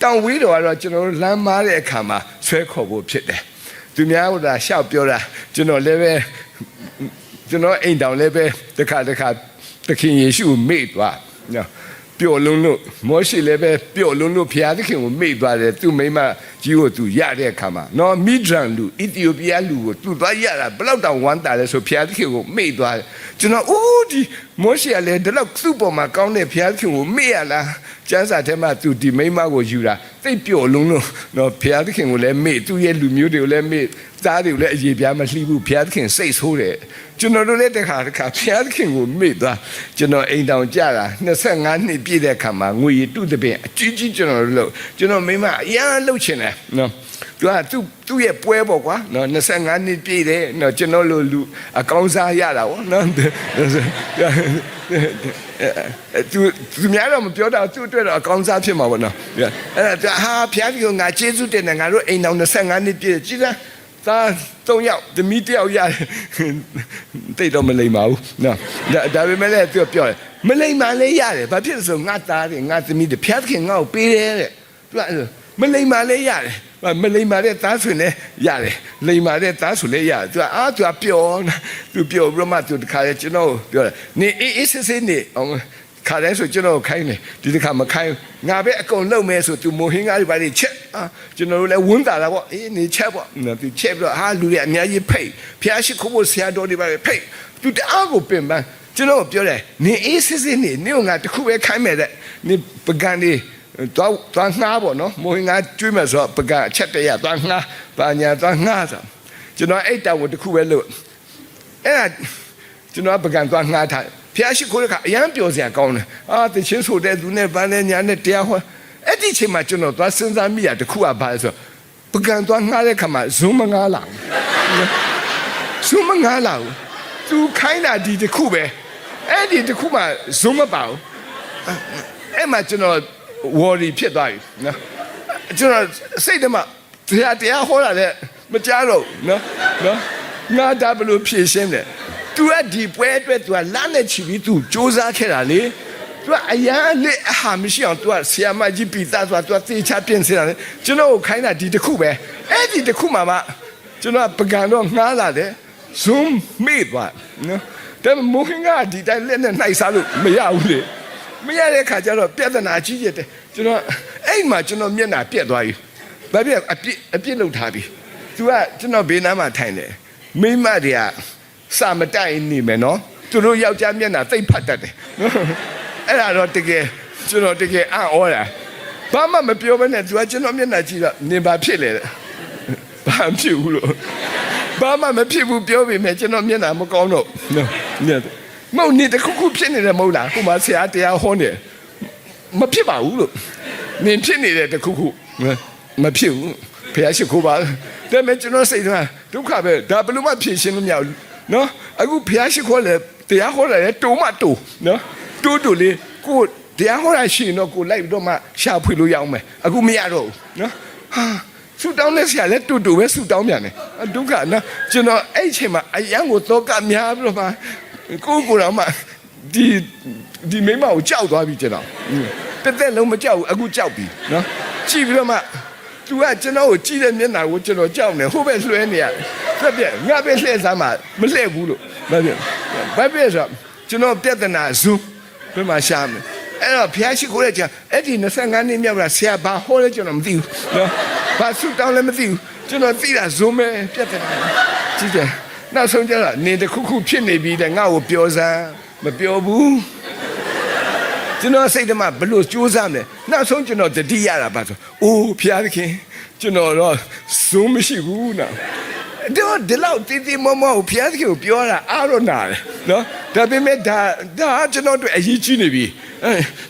တောင်ဝေးတော်ကတော့ကျွန်တော်တို့လမ်းမားတဲ့အခါမှာဆွဲခေါ်ဖို့ဖြစ်တယ်သူများကရှောက်ပြောတာကျွန်တော်လည်းပဲကျွန်တော်အိမ်တောင်လည်းပဲတစ်ခါသခင်ယေရှုကိုမေ့သွားနော်ပျော်လွန်းလို့မောရှေလည်းပဲပျော်လွန်းလို့ဘုရားသခင်ကိုမေ့သွားတယ်သူမိမကြီးကိုသူရတဲ့အခါမှာနော်မိဒရန်လူအီသီယိုးပီးယားလူကိုသူသွားရတာဘယ်လောက်တောင်ဝမ်းသာလဲဆိုဘုရားသခင်ကိုမေ့သွားတယ်ကျွန်တော်ဒီမောရှေကလည်းဒီလောက်သူ့ပေါ်မှာကောင်းတဲ့ဘုရားသခင်ကိုမေ့ရလားကျမ်းစာထဲမှာသူဒီမိမကိုယူတာသိပျော်လွန်းလို့နော်ဘုရားသခင်ကိုလည်းမေ့သူ့ရဲ့လူမျိုးတွေကိုလည်းမေ့သားတွေကိုလည်းအရေးပြားမလှီးဘူးဘုရားသခင်စိတ်ဆိုးတယ်ကျွန်တော်တို့လည်းတခါဘုရားသခင်ကိုမေ့သွားကျွန်တော်အိမ်တောင်ကြတာ25နှစ်ပြည့်တဲ့အခါမှာငွေရတုတပင်အကြီးကျွန်တော်တို့လို့ကျွန်တော်မိမအရန်လှုပ်ချင်တယ်နော်သူရဲ့ပွဲပေါ့ကွာနော်25နှစ်ပြည့်တယ်နော်ကျွန်တော်လိုလူအကောင်းစားရတာဗောနော်သူများတော့မပြောတာသူ့အတွက်တော့အကောင်းစားဖြစ်မှာဗောနော်အဲ့ဒါဟာဘုရားကြီးကငါကျေးဇူးတင်တယ်ငါတို့အိမ်တောင်25နှစ်ပြည့်ကြည်လားသား3ယောက်သမီး1ယောက်ရတယ်တိတ်တော့မလိမ္မာဘူးနော်ဒါပေမဲ့လည်းသူပြောတယ် မလိမ္မာလေးရတယ်ဘာဖြစ်လို့ဆိုငါသားတယ်ငါသမီးတယ်ဖျားခင်ငါ့ကိုပေးတယ်တဲ့သူကမလိမ္မာလေးရတယ်မလိမ္မာတဲ့သားဆိုလည်းရတယ်လိမ္မာတဲ့သားဆိုလည်းရတယ်သူကသူကပျော်သူပျော်ပြီးတော့မှသူတခါလေကျွန်တော်ပြောတယ်နေအေးစစ်စစ်နေအောင်ခါတဲ့ဆိုကျွန်တော်ခိုင်းတယ်ဒီတစ်ခါမခိုင်းငါပဲအကုန်လုပ်မယ်ဆိုသူမိုဟင်းကားတွေပါလေချက်ကျွန်တော်တို့လည်းဝန်းတာပေါ့အေးနေချက်ပေါ့သူချက်ပြီးတော့လူတွေအများကြီးဖိတ်ဖျားရှိခိုးဖို့ဆရာတော်တွေပါလေဖိတ်သူတအားကိုပင်ပန်းကျွန်တော်ပြောတယ်နေအေးစစ်စစ်နေနေငါတခုပဲခိုင်းမယ်တဲ့နေပကံလေးသွားငှားပေါ့နော်မိုဟင်းကားကျွေးမယ်ဆိုတော့ပကံအချက်တရသွားငှားပါညာသွားငှားဆိုကျွန်တော်အဲ့တောင်ကိုတခုပဲလို့အဲ့ဒါကျွန်တော်ပကံသွားငှားထားဖျားရှိခိုးတဲ့ခါအရန်ပျော်စရာကောင်းတယ်တချင်းဆိုတဲ့သူနဲ့ဗန်းနဲ့ညာနဲ့တရားဟောအဲ့ဒီချိန်မှာကျွန်တော်သွားစဉ်းစားမိရတခုကဘာလဲဆိုပကံသွားငှားတဲ့ခါမှာဇုံမငှားလာဇုံမငှားလာသူခိုင်းတာဒီတခုပဲအဲ့ဒီတခုမှဇုံမပါဘူးအဲ့မှာကျွန်တော်ဝေါ်ရီဖြစ်သွားပြီနော်ကျွန်တော်စိတ်ထဲမှာတရားဟောတာလည်းမကြားတော့နော်ငါဒါဘလို့ဖြည့်ရှင်းတယ်သူကဒီပွဲအတွက်သူကလမ်းနဲ့ချီပြီးသူစ조사ခဲ့တာလေသူကအရန်လက်အဟာမရှိအောင်သူကဆီယာမကြီးပြီးသားဆိုတာသူကသေချာပြင်ဆင်တာလေကျွန်တော်ကိုခိုင်းတာဒီတစ်ခုပဲအဲ့ဒီတစ်ခုမှကျွန်တော်ပကံတော့ငှားလာတယ် zoom မေ့သွားနော်ဒါပေမဲ့မိုဟင်ကဒီတိုင်းလက်နဲ့နှိုက်စားလို့မရဘူးလေမရတဲ့ခါကျတော့ပြဿနာကြီးတယ်ကျွန်တော်အဲ့မှာကျွန်တော်မျက်နှာပြက်သွားပြီဘာဖြစ်အပြစ်လုပ်ထားပြီသူကကျွန်တော်ဘေးနားမှာထိုင်တယ်မိမတွေကစာမတိုင်နေမယ်နော်သူတို့ယောက်ျားမျက်နှာသိပ်ဖတ်တတ်တယ်အဲ့ဒါတော့တကယ်ကျွန်တော်တကယ်အံ့ဩတာဘာမှမပြောဘဲနဲ့သူကကျွန်တော်မျက်နှာကြည့်တော့နေပါဖြစ်လေဘာမှဖြစ်ဘူးလို့ဘာမှမဖြစ်ဘူးပြောပေမဲ့ကျွန်တော်မျက်နှာမကောင်းတော့မဟုတ်နေတခုခုဖြစ်နေတယ်မဟုတ်လားကိုမဆရာတရားဟောနေမဖြစ်ပါဘူးလို့နင်ဖြစ်နေတဲ့တခုခုမဖြစ်ဘူးဖះရှိခိုးပါဒါပေမဲ့ကျွန်တော်စိတ်ထဲဒုက္ခပဲဒါဘယ်လိုမှဖြေရှင်းလို့မရဘူးနော်အခုဖះရှိခိုးလေတရားဟောတယ်တိုးမတိုးနော်တိုးလေကိုတရားဟောတာရှိရင်တော့ကိုလိုက်ပြီးတော့မှရှာဖွေလို့ရအောင်မယ်အခုမရတော့ဘူးနော်ဟာဆူတောင်းတဲ့ဆရာလည်းတိုးပဲဆူတောင်းပြန်တယ်ဒုက္ခနော်ကျွန်တော်အဲ့ချိန်မှာအရန်ကိုသောကများပြီးတော့မှကိုတော့မှဒီမိမကိုကြောက်သွားပြီကျွန်တော်တစ်သက်လုံးမကြောက်ဘူးအခုကြောက်ပြီနော်ကြည့်ပြီးတော့မှသူကကျွန်တော်ကိုကြည့်တဲ့မျက်နှာကိုကျွန်တော်ကြောက်နေဟိုဘက်လွှဲနေရတယ်ဆက်ပြငါပဲလှည့်စားမှမလှည့်ဘူးလို့ဘာဖြစ်ဆိုကျွန်တော်ပြဿနာဇူးဘယ်မှာရှာမယ်အဲ့တော့ဖျားရှိခိုးတဲ့ကြာအဲ့ဒီ25နှစ်မြောက်တာဆရာဘာဟောလဲကျွန်တော်မသိဘူးနော်ဘာဆူတောင်းလည်းမသိဘူးကျွန်တော်သိတာဇုံးပဲပြဿနာကြည့်တယ်နောက်ဆုံးကျတော့နေတခုခုဖြစ်နေပြီတဲ့ငါ့ကိုပြောစမ်းမပြောဘူးကျွန်တော်စိတ်ထဲမှာဘလို့စူးစမ်းတယ်နောက်ဆုံးကျွန်တော်တတိရတာပါဆိုအိုးဖျားသခင်ကျွန်တော်တော့ဇုံးမရှိဘူးနော်တော့ဒီလောက်တီတီမမကိုဖျားသခင်ကိုပြောတာအားတော့နာတယ်နော်ဒါပေမဲ့ဒါကျွန်တော်တို့အရေးကြီးနေပြီ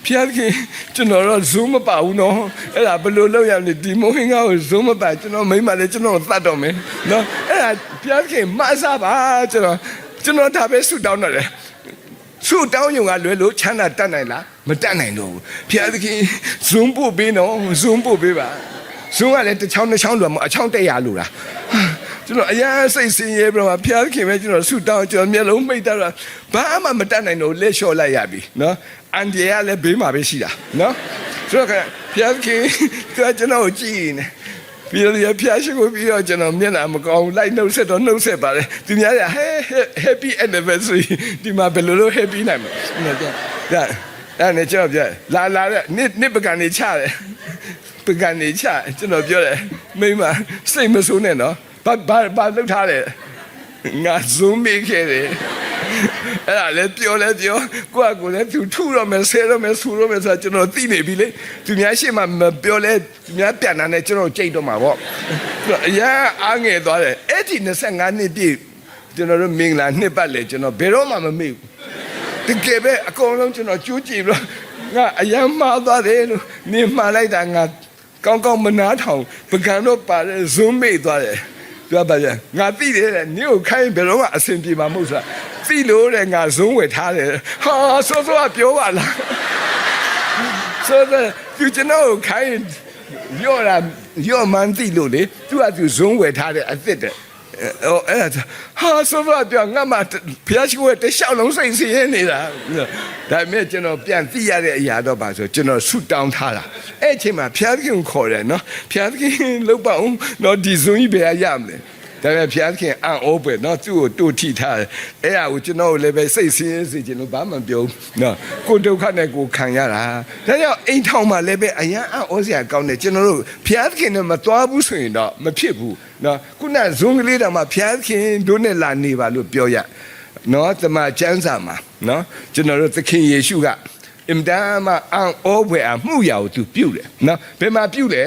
ဖျားသခင်ကျွန်တော်တော့ဇုံးမပါဘူးနော်အဲ့ဒါဘယ်လိုလုပ်ရမလဲဒီမိုဟင်ကကိုဇုံးမပါကျွန်တော်မိမလည်းကျွန်တော်သတ်တော့မယ်နော်အဲ့ဒါဖျားသခင်မဆာပါကျွန်တော်ဒါပဲဆုတောင်းတော့တယ်ဆုတောင်းရုံကလွယ်လို့ချမ်းသာတတ်နိုင်လားမတတ်နိုင်တော့ဘူးဖျားသခင်ဇုံးပို့ပေးနော်ဇုံးပို့ပေးပါဇုံးကလည်းတစ်ချောင်းနှစ်ချောင်းလို့အချောင်းတက်ရလို့လားကျွန်တော်အရာစိတ်ဆင်းရဲပြီးတော့ဖျားသခင်ပဲကျွန်တော်ဆုတောင်းကျွန်တော်မျက်လုံးမိတ်တော့ဘာမှမတတ်နိုင်တော့လက်လျှော့လိုက်ရပြီနော်အန်ဒီရလည်းဘေးမှာပဲရှိတာနော်ဆိုတော့ဖျားသခင်ကကျွန်တော်ကြည့်နေပြီးတော့ဖျားရှိကိုပြီးတော့ကျွန်တော်မျက်နှာမကောင်းလိုက်နှုတ်ဆက်တော့နှုတ်ဆက်ပါတယ်သူများက happy anniversary ဒီမှာဘယ်လိုလုပ် happy နိုင်မလဲဒါနဲ့ကျွန်တော်ပြောလာတဲ့နှစ်ပကံနေချတယ်ပကံနေချကျွန်တော်ပြောတယ်မိမစိတ်မဆိုးနဲ့နော်ဘာလုပ်ထားတယ်ငါဇုံးမိခဲ့တယ်အဲ့ဒါလည်းပြောကိုယ့်အကိုလည်းသူထုတော့မယ်ဆဲတော့မယ်ဆူတော့မယ်ဆိုတော့ကျွန်တော်သိနေပြီလေသူများရှေ့မှာမပြောလဲသူများပြန်လာနဲ့ကျွန်တော်ကြိတ်တော့မှာပေါ့အရာအားငယ်သွားတယ်အဲ့ဒီ25နှစ်ပြည့်ကျွန်တော်တို့မင်္ဂလာနှစ်ပတ်လေကျွန်တော်ဘယ်တော့မှမမေ့ဘူးတကယ်ပဲအကုန်လုံးကျွန်တော်ကြိုးကြည့်ပြီးတော့ငါအရာမှားသွားတယ်လို့နေမှားလိုက်တာငါကောင်းမနာထောင်ပကံတော့ပါတယ်ဇုံးမိတ်သွားတယ်သူကပါကြငါသိတယ်တဲ့နင့်ကိုခိုင်းဘယ်တော့မှအဆင်ပြေမှာမဟုတ်ဆိုတာသိလို့တဲ့ငါဇုံးဝယ်ထားတယ်ဟာဆိုကပြောပါလားဆိုတော့သူကျွန်တော်ကိုခိုင်းရော့မှန်းသိလို့လေသူကသူဇုံးဝယ်ထားတဲ့အစ်စ်တဲ့ ဟာဆိုတော့ပြောငါမှဘုရားရှိခိုးတဲ့ရှောက်လုံးစိတ်ဆင်းရဲနေတာဒါပေမဲ့ကျွန်တော်ပြန်သိရတဲ့အရာတော့ပါဆိုကျွန်တော်ဆုတောင်းထားတာအဲ့အချိန်မှာဘုရားခင်ကိုခေါ်တယ်နော်ဘုရားခင်လောက်ပါအောင်နော်ဒီဇုံကြီးဘယ်ရမလဲဒါပေမဲ့ဘုရားခင်အံ့ဩပဲနော်သူ့ကိုတူထိထားတယ်အဲ့ဒါကိုကျွန်တော်လည်းပဲစိတ်ဆင်းရဲစေချင်လို့ဘာမှမပြောနော်ကိုဒုက္ခနဲ့ကိုခံရတာဒါကြောင့်အိမ်ထောင်မှာလည်းပဲအယံအံ့ဩစရာကောင်းတယ်ကျွန်တော်တို့ဘုရားခင်နဲ့မသွားဘူးဆိုရင်တော့မဖြစ်ဘူးနော်ခုနဇုံကလေးတောင်မှဘုရားခင်တို့နဲ့လာနေပါလို့ပြောရနော်တမန်ကျမ်းစာမှာနော်ကျွန်တော်တို့သခင်ယေရှုကအင်တန်မှအံ့ဩဖွယ်အမှုရာကိုသူပြုတယ်နော်ဘယ်မှာပြုလဲ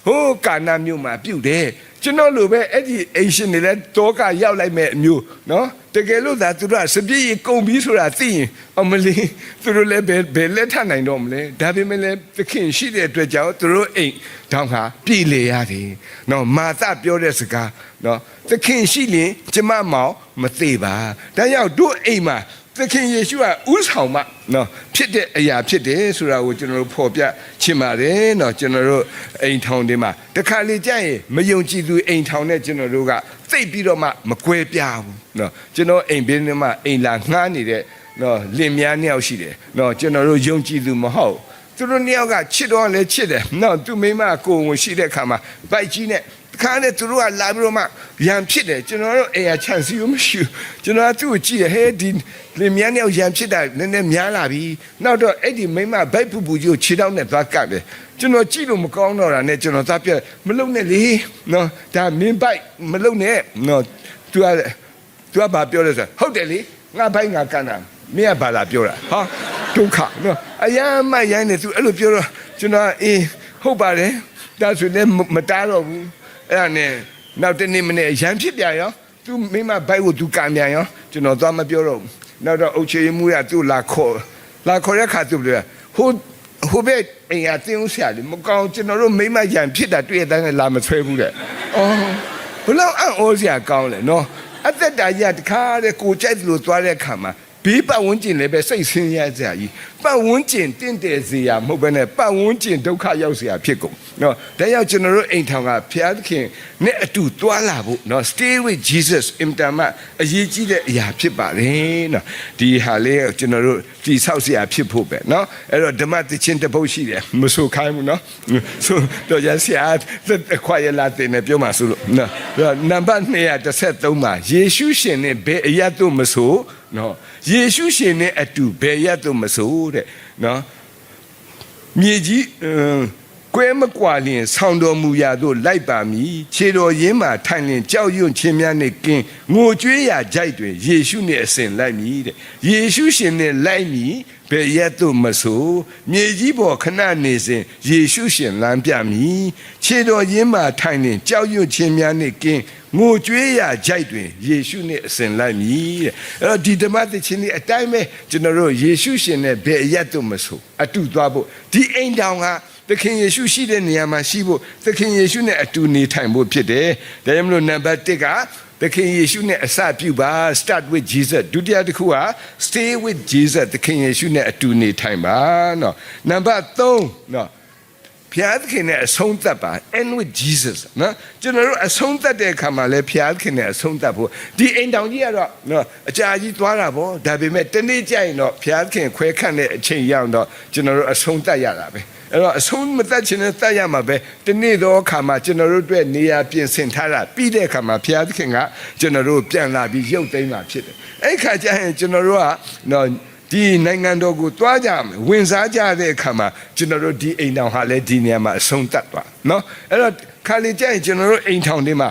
ဟိုးကာနာမြို့မှာပြုတယ်ကျွန်တော်လိုပဲအဲ့ဒီအိမ်ရှင်တွေလည်းတောကရောက်လိုက်မဲ့အမျိုးနော်တကယ်လို့သာသူတို့ကစပြည့်ကုန်ပြီဆိုတာသိရင်အမလီသူတို့လည်းဘယ်လက်ထနိုင်တော့မလဲဒါပေမဲ့လည်းသခင်ရှိတဲ့အတွက်ကြောင့်သူတို့အိမ်တောင်းဟာပြည်လေရတယ်နော်မာသပြောတဲ့စကားနော်သခင်ရှိရင်ကျမမောင်မသေးပါဒါကြောင့်တို့အိမ်မှာသခင်ယေရှုကဥဆောင်မနော်ဖြစ်တဲ့အရာဖြစ်တယ်ဆိုတာကိုကျွန်တော်တို့ဖော်ပြချင်ပါတယ်နော်ကျွန်တော်တို့အိမ်ထောင်တွေမှာတခါလေကြာရင်မယုံကြည်သူအိမ်ထောင်နဲ့ကျွန်တော်တို့ကသိပြီးတော့မှမကွဲပြားဘူးနော်ကျွန်တော်အိမ်ဘေးထဲမှာအိမ်လာငှားနေတဲ့နော်လင်မယားနှစ်ယောက်ရှိတယ်နော်ကျွန်တော်တို့ယုံကြည်သူမဟုတ်သူတို့နှစ်ယောက်ကချစ်တော့လည်းချစ်တယ်နော်သူမိမကိုယ်ဝင်ရှိတဲ့ခါမှာဗိုက်ကြီးနဲ့ခါနဲ့သူတို့ကလာပြီးတော့မှရံဖြစ်တယ်ကျွန်တော်တို့အိမ်ကချန်စီမရှိဘူးကျွန်တော်ကသူ့ကိုကြည့်ရဟဲဒီလင်မြန်းရောက်ရံဖြစ်တာနည်းနည်းများလာပြီနောက်တော့အဲ့ဒီမိမဗိုက်ပူပူကြီးကိုခြေထောက်နဲ့သွားကပ်တယ်ကျွန်တော်ကြည့်လို့မကောင်းတော့တာနဲ့ကျွန်တော်သားပြမလုံနဲ့လေနော်ဒါမင်းဗိုက်မလုံနဲ့နော်သူကဘာပြောလဲဆိုဟုတ်တယ်လေငါဗိုက်ငါကန်တာမင်းကဘာလာပြောတာဟာဒုက္ခနော်အယမ်းမရိုင်းနေသူအဲ့လိုပြောတော့ကျွန်တော်အေးဟုတ်ပါတယ်ဒါဆိုလည်းမတားတော့ဘူးအဲ့ဒါနဲ့နောက်တနေ့မနေ့ရံဖြစ်ပြန်ရောသူမိမဘိုက်ကိုသူကံပြန်ရောကျွန်တော်သွားမပြောတော့ဘူးနောက်တော့အုတ်ချေမှုရသူ့လာခေါ်ရခါသူပြောဟိုဘက်အိမ်ကတင်းဦးဆရာလေမကောင်းကျွန်တော်တို့မိမရံဖြစ်တာတွေ့ရတဲ့လာမဆွဲဘူးတဲ့အော်ဘလို့အံ့ဩစရာကောင်းလဲနော်အသက်တာကြီးတခါတဲ့ကိုကြိုက်လို့သွားတဲ့ခါမှာဘေးပတ်ဝန်းကျင်လည်းပဲစိတ်ဆင်းရဲစရာကြီးပတ်ဝန်းကျင်တင့်တယ်စရာမဟုတ်ဘဲနဲ့ပတ်ဝန်းကျင်ဒုက္ခရောက်စရာဖြစ်ကုန်နော်ဒါကြောင့်ကျွန်တော်တို့အိမ်ထောင်ကဘုရားသခင်နဲ့အတူတွာလာဖို့နော် stay with Jesus အင်တာမအရေးကြီးတဲ့အရာဖြစ်ပါတယ်နော်ဒီဟာလေးကျွန်တော်တို့ဒီဆောက်စရာဖြစ်ဖို့ပဲနော်အဲ့တော့ဓမ္မသချင်းတစ်ပုဒ်ရှိတယ်မဆိုခိုင်းဘူးနော်ဆိုတော့ရဆရာခွာရလာတဲ့နဲ့ပြောမှဆိုလို့နော်နံပါတ်213မှာယေရှုရှင်နဲ့ဘယ်အရာတို့မဆိုနော်ယေရှုရှင်နဲ့အတူဘယ်ရတော့မဆိုတဲ့နော်မြေကြီးကွဲမကွာလျင်ဆောင်းတော်မူရာသို့လိုက်ပါမည်ခြေတော်ရင်းမှာထိုင်လျင်ကြောက်ရွံ့ခြင်းများနဲ့ကင်းငိုကြွေးရာကြိုက်တွင်ယေရှုနဲ့အစဉ်လိုက်မည်တဲ့ယေရှုရှင်နဲ့လိုက်မည်ဘယ်ရတော့မဆိုမြေကြီးပေါ်ခဏနေစဉ်ယေရှုရှင်လမ်းပြမည်ခြေတော်ရင်းမှာထိုင်လျင်ကြောက်ရွံ့ခြင်းများနဲ့ကင်းငိုကြွေးရာကြိုက်တွင်ယေရှုနဲ့အစဉ်လိုက်မည်တဲ့အဲ့တော့ဒီဓမ္မသချင်းလေးအတိုင်းပဲကျွန်တော်တို့ယေရှုရှင်နဲ့ဘယ်အရတ်တော့မဆိုအတူသွားဖို့ဒီအိမ်တောင်ကသခင်ယေရှုရှိတဲ့နေရာမှာရှိဖို့သခင်ယေရှုနဲ့အတူနေထိုင်ဖို့ဖြစ်တယ်ဒါကြောင့်မလို့နံပါတ်1ကသခင်ယေရှုနဲ့အစပြုပါ start with Jesus ဒုတိယတစ်ခုက stay with Jesus သခင်ယေရှုနဲ့အတူနေထိုင်ပါနော်နံပါတ်3နော်ဘုရားသခင်နဲ့အဆုံးသတ်ပါ end with Jesus နော်ကျွန်တော်တို့အဆုံးသတ်တဲ့အခါမှာလည်းဘုရားသခင်နဲ့အဆုံးသတ်ဖို့ဒီအိမ်တောင်ကြီးကတော့နော်အကြာကြီးသွားတာပေါ့ဒါပေမဲ့တနေ့ကျရင်တော့ဘုရားသခင်ခွဲခန့်တဲ့အချိန်ရောက်တော့ကျွန်တော်တို့အဆုံးသတ်ရတာပဲအဲ့တော့အဆုံးမသတ်ချင်တဲ့သတ်ရမှာပဲတနေ့တော့အခါမှာကျွန်တော်တို့အတွက်နေရာပြင်ဆင်ထားတာပြီးတဲ့အခါမှာဘုရားသခင်ကကျွန်တော်တို့ပြန်လာပြီးရုပ်သိမ်းမှာဖြစ်တယ်အဲ့ခါကျရင်ကျွန်တော်တို့ကနော်ဒီနိုင်ငံတော်ကိုတွားကြမယ်ဝင်စားကြတဲ့အခါမှာကျွန်တော်တို့ဒီအိမ်ထောင်ဟာလည်းဒီနေရာမှာအဆုံးသတ်သွားနော်အဲ့တော့ခါလေးကျရင်ကျွန်တော်တို့အိမ်ထောင်တွေမှာ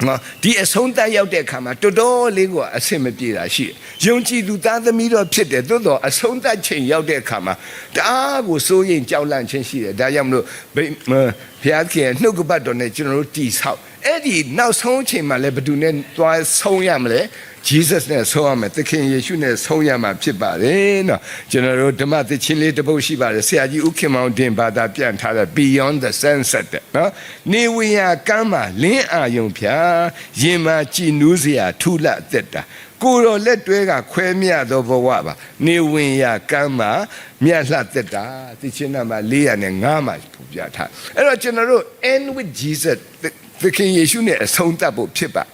နော်ဒီအဆုံးသတ်ရောက်တဲ့အခါမှာတော်တော်လေးကိုအဆင်မပြေတာရှိတယ်ယုံကြည်သူသားသမီးတော်ဖြစ်တယ်သို့တော်အဆုံးသတ်ချိန်ရောက်တဲ့အခါမှာတအားကိုစိုးရိမ်ကြောက်လန့်ခြင်းရှိတယ်ဒါကြောင့်မလို့ဘုရားသခင်နှုတ်ကပတ်တော်နဲ့ကျွန်တော်တို့တည်ဆောက်အဲ့ဒီနောက်ဆုံးချိန်မှာလည်းဘယ်သူနဲ့သွားဆုံးရမလဲJesus နဲ့ဆုံးရမယ်သခင်ယေရှုနဲ့ဆုံးရမှာဖြစ်ပါတယ်နော်ကျွန်တော်တို့ဓမ္မသချင်းလေးတစ်ပုဒ်ရှိပါတယ်ဆရာကြီးဦးခင်မောင်တင်ဘာသာပြန်ထားတဲ့ Beyond the Sunset နော်နေဝေယကမ်းမှာလင်းအာယုံဖြာရင်မှာကြည်နူးစရာထူလအသက်တာကိုတော်လက်တွဲကခွဲမြသောဘဝပါနေဝင်ရကမ်းမှာမြတ်လှသက်တာသချင်းနံပါတ်405မှာပြပြထားအဲ့တော့ကျွန်တော်တို့ end with Jesus သခင်ယေရှုနဲ့အဆုံးသတ်ဖို့ဖြစ်ပါ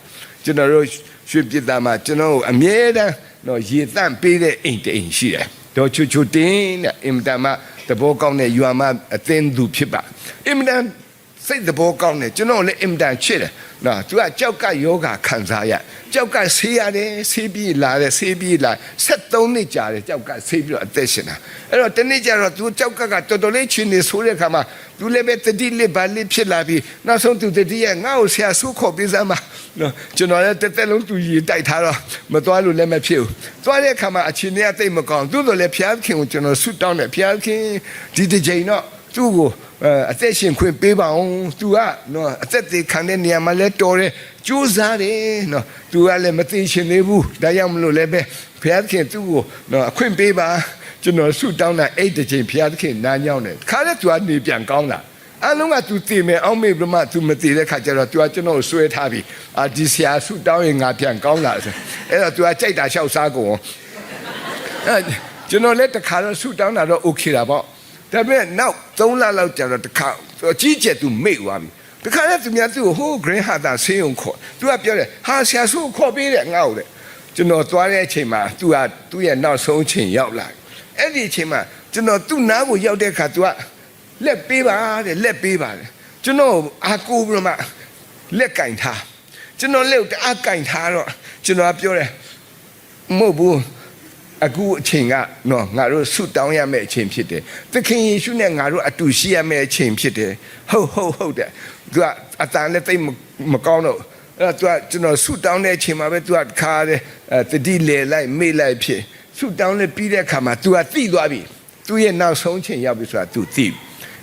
ကျွန်တော်တို့ရွှေပြည်သားမှာကျွန်တော်အမြဲတမ်းတော့ရေတန့်ပေးတဲ့အိမ်တအိမ်ရှိတယ်တော့ချူတင်းတဲ့အင်မတန်မှသဘောကောင်းတဲ့ယူအမအသင်းသူဖြစ်ပါအင်မတန်စိတ်သဘောကောင်းတယ်ကျွန်တော်လည်းအင်မတန်ချစ်တယ်နော်သူကကြောက်ကယောဂခံစားရကြောက်ကဆေးရတယ်ဆေးပြီးလာတယ်ဆေးပြီးလာ73နှစ်ကြာတယ်ကြောက်ကဆေးပြီးတော့အသက်ရှင်တာအဲ့တော့တနေ့ကျတော့သူကြောက်ကတော်တော်လေးချင်းနေဆိုးတဲ့ခါမှာသူလည်းပဲတတိလေးပါလေးဖြစ်လာပြီးနောက်ဆုံးသူတတိယငါ့ကိုဆရာဆုခေါ်ပေးစမ်းပါနော်ကျွန်တော်လည်းတစ်သက်လုံးသူရေတိုက်ထားတော့မသွားလို့လည်းမဖြစ်ဘူးသွားတဲ့ခါမှာအချင်းတွေကတိတ်မကောင်းသူတို့လည်းဖျားခင်ကိုကျွန်တော်ဆုတောင်းတယ်ဖျားခင်ဒီတစ်ချိန်တော့သူ့ကိုအသက်ရှင်ခွင့်ပေးပါအောင်သူကနော်အသက်သေးခံတဲ့နေရာမှာလဲတော်တယ်ကြိုးစားတယ်နော်သူကလည်းမသိရှင်သေးဘူးဒါကြောင့်မလို့လည်းပဲဘုရားသခင်သူ့ကိုနော်အခွင့်ပေးပါကျွန်တော်ဆုတောင်းတာအဲ့ဒီချိန်ဘုရားသခင်နားညောင်းတယ်ခါတဲ့သူကနေပြန်ကောင်းလာအလုံးကသူတည်မယ်အောင်မေ့ပြမသူမတည်တဲ့ခါကျတော့သူကကျွန်တော်ဆွဲထားပြီးဒီဆရာဆုတောင်းရင်ငါပြန်ကောင်းလာဆိုအဲ့တော့သူကကြိုက်တာလျှောက်စားကုန်ကျွန်တော်လည်းတခါတော့ဆုတောင်းတာတော့โอเคတာပေါ့ဒါပေမဲ့နောက်3လလောက်ကြာတော့တခါကြီးကျယ်သူမေ့သွားပြီတခါလည်းသူများသူ့ကိုဟိုး green hat တာဆေးုံခေါ်သူကပြောတယ်ဟာဆရာဆုခေါ်ပေးတယ်ငါ့ကိုတဲ့ကျွန်တော်သွားတဲ့အချိန်မှာသူကသူ့ရဲ့နောက်ဆုံးအချိန်ရောက်လာအဲ့ဒီအချိန်မှာကျွန်တော်သူ့နားကိုရောက်တဲ့အခါသူကလက်ပေးပါတဲ့လက်ပေးပါတဲ့ကျွန်တော်အာကိုပြီးတော့မှလက်ကင်ထားကျွန်တော်လက်ကိုတအားကင်ထားတော့ကျွန်တော်ပြောတယ်မဟုတ်ဘူးအခုအချိန်ကနော်ငါတို့ဆုတောင်းရမယ့်အချိန်ဖြစ်တယ်သခင်ယေရှုနဲ့ငါတို့အတူရှိရမယ့်အချိန်ဖြစ်တယ်ဟုတ်တယ်သူကအတန်လည်းသိမကောင်းတော့အဲ့တော့သူကကျွန်တော်ဆုတောင်းတဲ့အချိန်မှာပဲသူကခါတယ်တတိလေလိုက်မေ့လိုက်ဖြစ်ဆုတောင်းလည်းပြီးတဲ့အခါမှာသူကသိသွားပြီသူရဲ့နောက်ဆုံးချိန်ရောက်ပြီဆိုတာသူသိ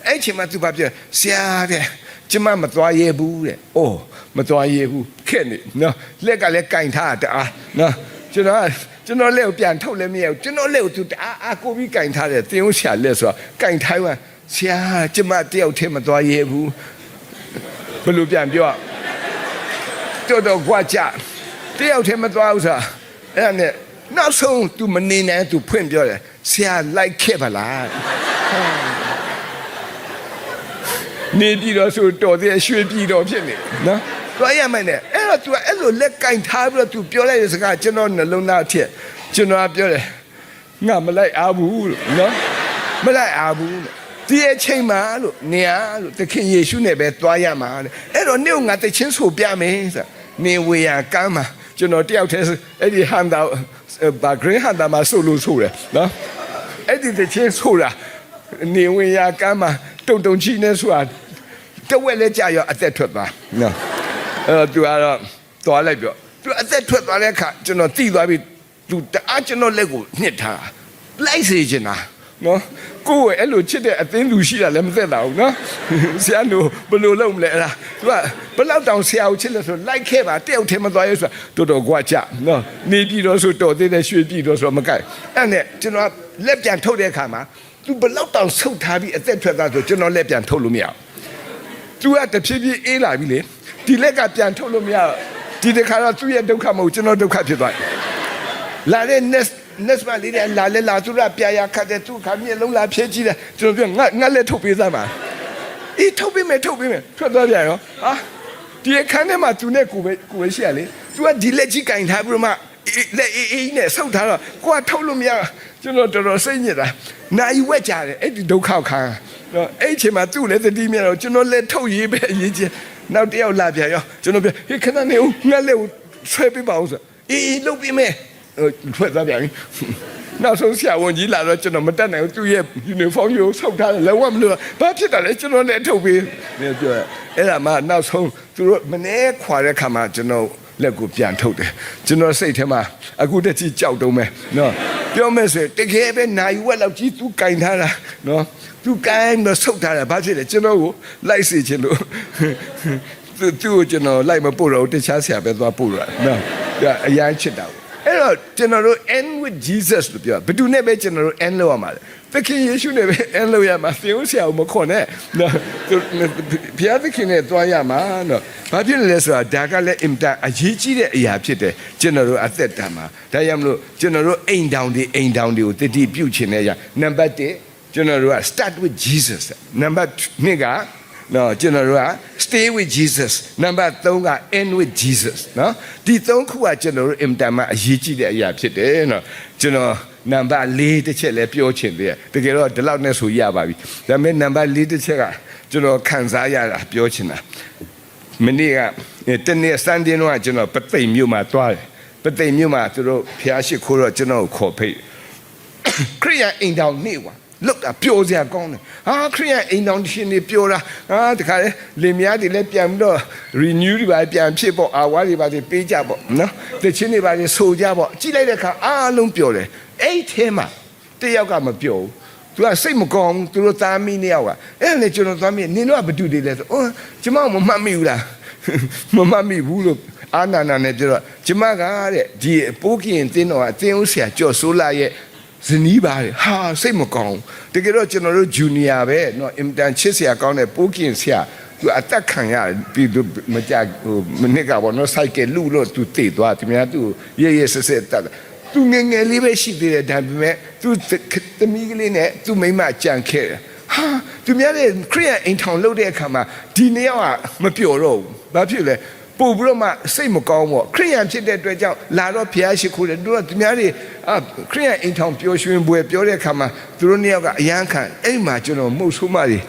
အဲ့အချိန်မှာသူဘာပြောဆရာတဲ့ကျမမသွားရဘူးတဲ့အိုးမသွားရဘူးခက်နေနော်လက်ကလည်းကင်ထားတာနော်ကျွန်တော်လက်ကိုပြန်ထုတ်လည်းမရဘူးကျွန်တော်လက်ကိုသူအာကိုပြီးကင်ထားတယ်တင်းဦးဆရာလက်ဆိုတော့ကင်ထိုင်းว่าဆရာကျမတယောက်တည်းမသွားရဲဘူးဘယ်လိုပြန်ပြောတော်ကွာကြတယောက်တည်းမသွားဘူးဆိုတာအဲ့ဒါနဲ့နောက်ဆုံး तू မနေနိုင် तू ဖွင့်ပြောတယ်ဆရာလိုက်ခဲ့ပါလားနေပြီးတော့ဆိုတော်သေးရွှေပြည်တော်ဖြစ်နေနော်သွားရမယ်နဲ့အဲ့တော့ तू အဲ့လိုလက်ကင်ထားပြီးတော့ तू ပြောလိုက်တဲ့စကားကျွန်တော်နှလုံးသားအထက်ကျွန်တော်ပြောတယ်ငါမလိုက်အားဘူးလို့နော်မလိုက်အားဘူးလို့ဒီအချိန်မှာလို့နေရလို့သခင်ယေရှုနဲ့ပဲသွားရမှာတဲ့အဲ့တော့နေ့ကငါတချင်းဆိုပြမယ်ဆိုနေဝေရကမ်းမှာကျွန်တော်တယောက်တည်းအဲ့ဒီဟန်တာဘာဂရင်းဟန်တာမှာဆိုလို့ဆိုတယ်နော်အဲ့ဒီတချင်းဆိုတာနေဝေရကမ်းမှာတုံချီနေဆိုတာတဝက်လဲကြာရောအသက်ထွက်သွားနော်သူကတော့သွားလိုက်ပြောသူအသက်ထွက်သွားတဲ့အခါကျွန်တော်တိသွားပြီသူတအားကျွန်တော်လက်ကိုနှစ်ထားလိုက်စေချင်တာနော်ကိုယ်ရဲ့အဲ့လိုချစ်တဲ့အသင်းလူရှိတာလည်းမသက်တာဘူးနော်ဆရာတို့ဘယ်လိုလုပ်မလဲအဲ့ဒါသူကဘယ်လောက်တောင်ဆရာကိုချစ်လဲဆိုလိုက်ခဲ့ပါတယောက်တည်းမသွားရဲဆိုတာတော်ကွာကြနော်နေပြည်တော်ဆိုတော်သေးတယ်ရွှေပြည်တော်ဆိုမကိုက်အဲ့နဲ့ကျွန်တော်လက်ပြန်ထုတ်တဲ့အခါမှာသူဘယ်လောက်တောင်ဆုတ်ထားပြီးအသက်ထွက်သွားဆိုကျွန်တော်လက်ပြန်ထုတ်လို့မရဘူးသူကတဖြည်းဖြည်းအေးလာပြီလေဒီလက်ကပြန်ထုတ်လို့မရဒီတခါတော့သူ့ရဲ့ဒုက္ခမဟုတ်ကျွန်တော်ဒုက္ခဖြစ်သွားလာတဲ့ next မှာလေးလာသူကပြာခတ်တဲ့သူခါမျက်လုံးလာဖြဲကြည့်တယ်ကျွန်တော်ပြောငါလက်ထုတ်ပေးစမ်းပါအေးထုတ်ပေးမယ်ထွက်သွားပြန်ရောဟာဒီအခန်းထဲမှာသူနဲ့ကိုပဲရှိရလေသူကဒီလက်ကြီးကင်ထားပြီးတော့မှလက်အေးနဲ့ဆုပ်ထားတော့ကိုကထုတ်လို့မရကျွန်တော်တော်တော်စိတ်ညစ်တာနိုင်ဝက်ကြတယ်အဲ့ဒီဒုက္ခခံတော့အဲ့ချိန်မှာသူ့လည်းသတိမြတော့ကျွန်တော်လက်ထုတ်ရေးပဲအရေးကြီးနောက်တယောက်လာပြန်ရောကျွန်တော်ပြောဟေးခဏနေဦးငါလက်ကိုဆွဲပေးပါဦးဆိုအေးလုပ်ပေးမယ်ထွက်သွားပြန်နောက်ဆုံးဆရာဝန်ကြီးလာတော့ကျွန်တော်မတက်နိုင်ဘူးသူ့ရဲ့ uniform ကိုဆောက်ထားတယ်လည်းဝတ်မလို့ဘာဖြစ်တာလဲကျွန်တော်လည်းထုတ်ပေးနေပြောအဲ့ဒါမှနောက်ဆုံးသူတို့မနေခွာတဲ့ခါမှာကျွန်တော်လက်ကိုပြန်ထုတ်တယ်ကျွန်တော်စိတ်ထဲမှာအခုတည်းကြောက်တုံးမယ်နော်ပြောမယ်ဆိုတကယ်ပဲနိုင်ဝက်လောက်ကြီးသူကင်ထားတာနော်သူကင်တော့ဆုတ်ထားတာဘာဖြစ်လဲကျွန်တော်ကိုလိုက်စေချင်လို့သူ့ကိုကျွန်တော်လိုက်မပို့တော့တခြားဆရာပဲသွားပို့တာနော်အရန်ချစ်တာအဲ့တော့ကျွန်တော်တို့ end with Jesus လို့ပြောဘယ်သူနဲ့ပဲကျွန်တော်တို့ end လုပ်ရမှာလဲသခင်ယေရှုနဲ့ပဲ end လုပ်ရမှာသင်ဦးဆရာကိုမခွန်နဲ့နော်ဘုရားသခင်နဲ့သွားရမှာနော်ဘာဖြစ်လဲဆိုတာဒါကလည်းအင်တာအရေးကြီးတဲ့အရာဖြစ်တယ်ကျွန်တော်တို့အသက်တာမှာဒါကြောင့်မလို့ကျွန်တော်တို့အိမ်တောင်တွေကိုတတိပြုတ်ခြင်းနဲ့ရနံပါတ်1ကျွန်တော်တို့က start with Jesus နံပါတ်2က နော်ကျွန်တော်တို့က stay with Jesus နံပါတ်3က end with Jesus နော်ဒီ3ခုကကျွန်တော်တို့အင်တာမအရေးကြီးတဲ့အရာဖြစ်တယ်နော်ကျွန်တော်နံပါတ်4တစ်ချက်လည်းပြောချင်တယ်တကယ်တော့ဒီလောက်နဲ့ဆိုရပါပြီဒါပေမဲ့နံပါတ်4တစ်ချက်ကကျွန်တော်ခံစားရတာပြောချင်တာမနေ့ကတနေ့စံတင်တော့ကျွန်တော်ပသိမ်မြို့မှာသွားတယ်ပသိမ်မြို့မှာသူတို့ဖျားရှိခိုးတော့ကျွန်တော်ကိုခေါ်ဖိတ်ခရိယန်အိမ်တော်နေပါလောက်တာပျော်စရာကောင်းတယ်ဟာခရိယန်အိမ်တော်ရှင်နေပျော်တာဟာတခါလေလင်မယားတွေလည်းပြန်ပြီးတော့ renew တွေပါပြန်ဖြစ်ပေါ့အာဝါတွေပါပေးကြပေါ့နော်တချင်းတွေပါဆိုကြပေါ့ကြည့်လိုက်တဲ့အခါအားလုံးပျော်တယ်အဲ့ထဲမှာတယောက်ကမပျော်ဘူးသူကစိတ်မကောင်းသူတို့သားမီးနှစ်ယောက်ကအဲ့လေကျွန်တော်သားမီးနင်တို့ကဘာတူတယ်လဲဆိုအော်ကျမမမှတ်မိဘူးလားမမှတ်မိဘူးလို့အာနာနာနဲ့ပြောတော့ကျမကတဲ့ဒီပိုးကင်တင်းတော်ကအတင်းဦးဆရာကျော်ဆိုးလာရဲ့ဇနီးပါတယ်ဟာစိတ်မကောင်းတကယ်တော့ကျွန်တော်တို့ဂျူနီယာပဲเนาะအင်တန်ချစ်ဆရာကောင်းတဲ့ပိုးကင်ဆရာသူအသက်ခံရပြီးမကြဟိုမနစ်ကပေါ့เนาะစိုက်ကလူလို့သူတည်သွားသူများသူရဲရဲဆက်ဆက်တက်သူငငယ်လေးပဲရှိသေးတယ်ဒါပေမဲ့သူသမီးကလေးနဲ့သူမိမကြံခဲ့တယ်ဟာသူများတဲ့ခရိယန်အိမ်ထောင်လုပ်တဲ့အခါမှာဒီနေ့ကမပျော်တော့ဘူးဘာဖြစ်လဲပို့ပြီးတော့မှစိတ်မကောင်းပေါ့ခရိယန်ဖြစ်တဲ့အတွက်ကြောင့်လာတော့ဘုရားရှိခိုးတယ်တို့ကသူများတွေခရိယန်အိမ်ထောင်ပျော်ရွှင်ပွဲပြောတဲ့အခါမှာသူတို့နှစ်ယောက်ကအယမ်းခံအဲ့မှာကျွန်တော်မှုတ်ဆိုးမတွေ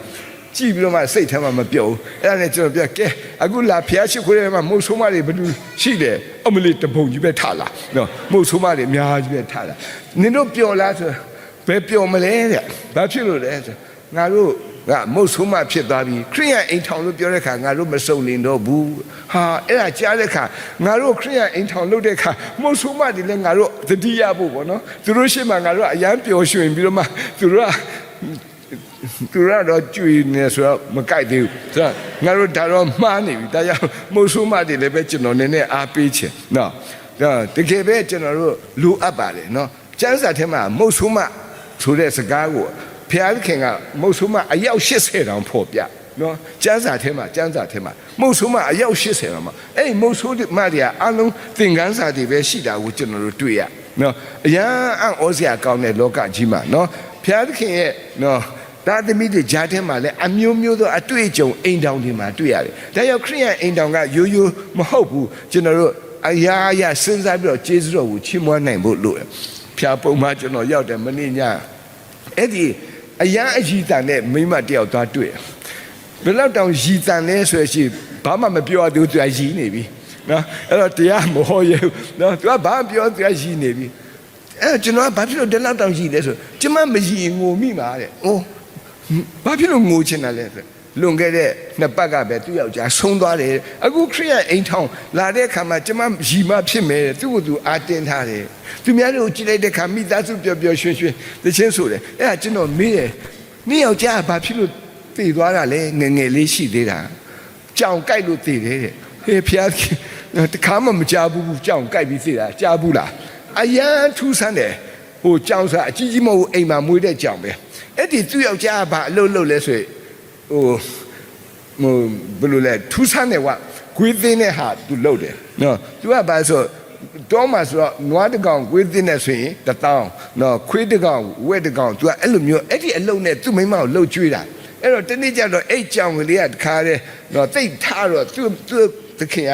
ကြည့်ပြီးတော့မှစိတ်ထဲမှာမပျော်ဘူးအဲ့ဒါနဲ့ကျွန်တော်ပြောကဲအခုလာဘုရားရှိခိုးတဲ့မှာမှုတ်ဆိုးမတွေဘယ်လိုရှိတယ်အမလေးတပုံကြီးပဲထားလာနော်မှုတ်ဆိုးမတွေအများကြီးပဲထားလာနင်တို့ပျော်လားဆိုဘယ်ပျော်မလဲတဲ့ဘာဖြစ်လို့လဲဆိုငါတို့ကမုတ်ဆိုးမဖြစ်သွားပြီခရိယန်အိမ်ထောင်လို့ပြောတဲ့ခါငါတို့မစုံလင်တော့ဘူးဟာအဲ့ဒါကြားတဲ့ခါငါတို့ခရိယန်အိမ်ထောင်လုပ်တဲ့ခါမုတ်ဆိုးမတွေလည်းငါတို့တတိယဖို့ပေါ့နော်သူတို့ရှိမှငါတို့အယမ်းပျော်ရွှင်ပြီးတော့မှသူတို့ကတော့ကျွေနေဆိုတော့မကြိုက်သေးဘူးဆိုတော့ငါတို့ဒါတော့မှားနေပြီဒါကြောင့်မုတ်ဆိုးမတွေလည်းပဲကျွန်တော်နည်းနည်းအားပေးချင်နော်တကယ်ပဲကျွန်တော်တို့လိုအပ်ပါတယ်နော်ကျမ်းစာထဲမှာမုတ်ဆိုးမဆိုတဲ့စကားကိုဖျားခင်ကမုတ်ဆိုးမအယောက်80တောင်ဖော်ပြနော်ကျမ်းစာထဲမှာမုတ်ဆိုးမအယောက်80တောင်မှာအဲ့မုတ်ဆိုးမတွေကအလုံးသင်ခန်းစာတွေပဲရှိတာကိုကျွန်တော်တို့တွေ့ရနော်အရန်အံ့ဩစရာကောင်းတဲ့လောကကြီးမှာနော်ဖျားခင်ရဲ့နော်ဒါသမီးတွေဂျားထဲမှာလည်းအမျိုးမျိုးသောအတွေ့အကြုံအိမ်တောင်တွေမှာတွေ့ရတယ်ဒါကြောင့်ခရိယန်အိမ်တောင်ကရိုးရိုးမဟုတ်ဘူးကျွန်တော်တို့အရာရာစဉ်းစားပြီးတော့ကျေးဇူးတော်ကိုချီးမွမ်းနိုင်ဖို့လိုတယ်ဖျားပုံမှာကျွန်တော်ရောက်တယ်မနေ့ညအဲ့ဒီအရာအကြီးတန်တဲ့မိမတယောက်သွားတွေ့ဘယ်တော့တောင်ရည်တန်လဲဆိုရှိဘာမှမပြောသူသူရည်နေပြီနော်အဲ့တော့တရားမဟောရဘူးနော်သူကဘာပြောသူရည်နေပြီအဲ့ကျွန်တော်ကဘာဖြစ်လို့ဒီလောက်တောင်ရည်လဲဆိုကျမမရည်ငိုမိပါတဲ့အိုးဘာဖြစ်လို့ငိုချင်တာလဲဆိုလွန်ခဲ့တဲ့နှစ်ပတ်ကပဲသူ့ယောက်ျားဆုံးသွားတယ်အခုခရိယန်အိမ်ထောင်လာတဲ့အခါမှာကျမရည်မဖြစ်မယ်သူ့ကိုသူအာတင်ထားတယ်သူများတို့ကြည့်လိုက်တဲ့အခါမိသားစုပျော်ပျော်ရွှင်ရွှင်တချင်းဆိုတယ်အဲ့ဒါကျွန်တော်မေးတယ်နင့်ယောက်ျားဘာဖြစ်လို့တည်သွားတာလဲငငယ်လေးရှိသေးတာကြောင်ကြိုက်လို့တည်တယ်တဲ့ဟေးဖျားတခါမှမကြားဘူးကြောင်ကြိုက်ပြီးတည်တာကြားဘူးလားအရန်ထူးဆန်းတယ်ဟိုကြောင်စားအကြီးကြီးမဟုတ်အိမ်မှာမွေးတဲ့ကြောင်ပဲအဲ့ဒီသူ့ယောက်ျားဘာအလုပ်လုပ်လဲဆိုဟိုဘယ်လိုလဲထူးဆန်းတယ်ကွာခွေးသိတဲ့ဟာသူလုပ်တယ်နော်သူကဘာဆိုတော့မှဆိုတော့နွားတကောင်ခွေးသိတဲ့ဆိုရင်1000နော်ခွေးတကောင်ဝက်တကောင်သူကအဲ့လိုမျိုးအဲ့ဒီအလုပ်နဲ့သူ့မိမကိုလှုပ်ကျွေးတာအဲ့တော့တနေ့ကျတော့အဲ့ကြောင်ကလေးကတခါတည်းနော်တိတ်ထားတော့သူတခင်က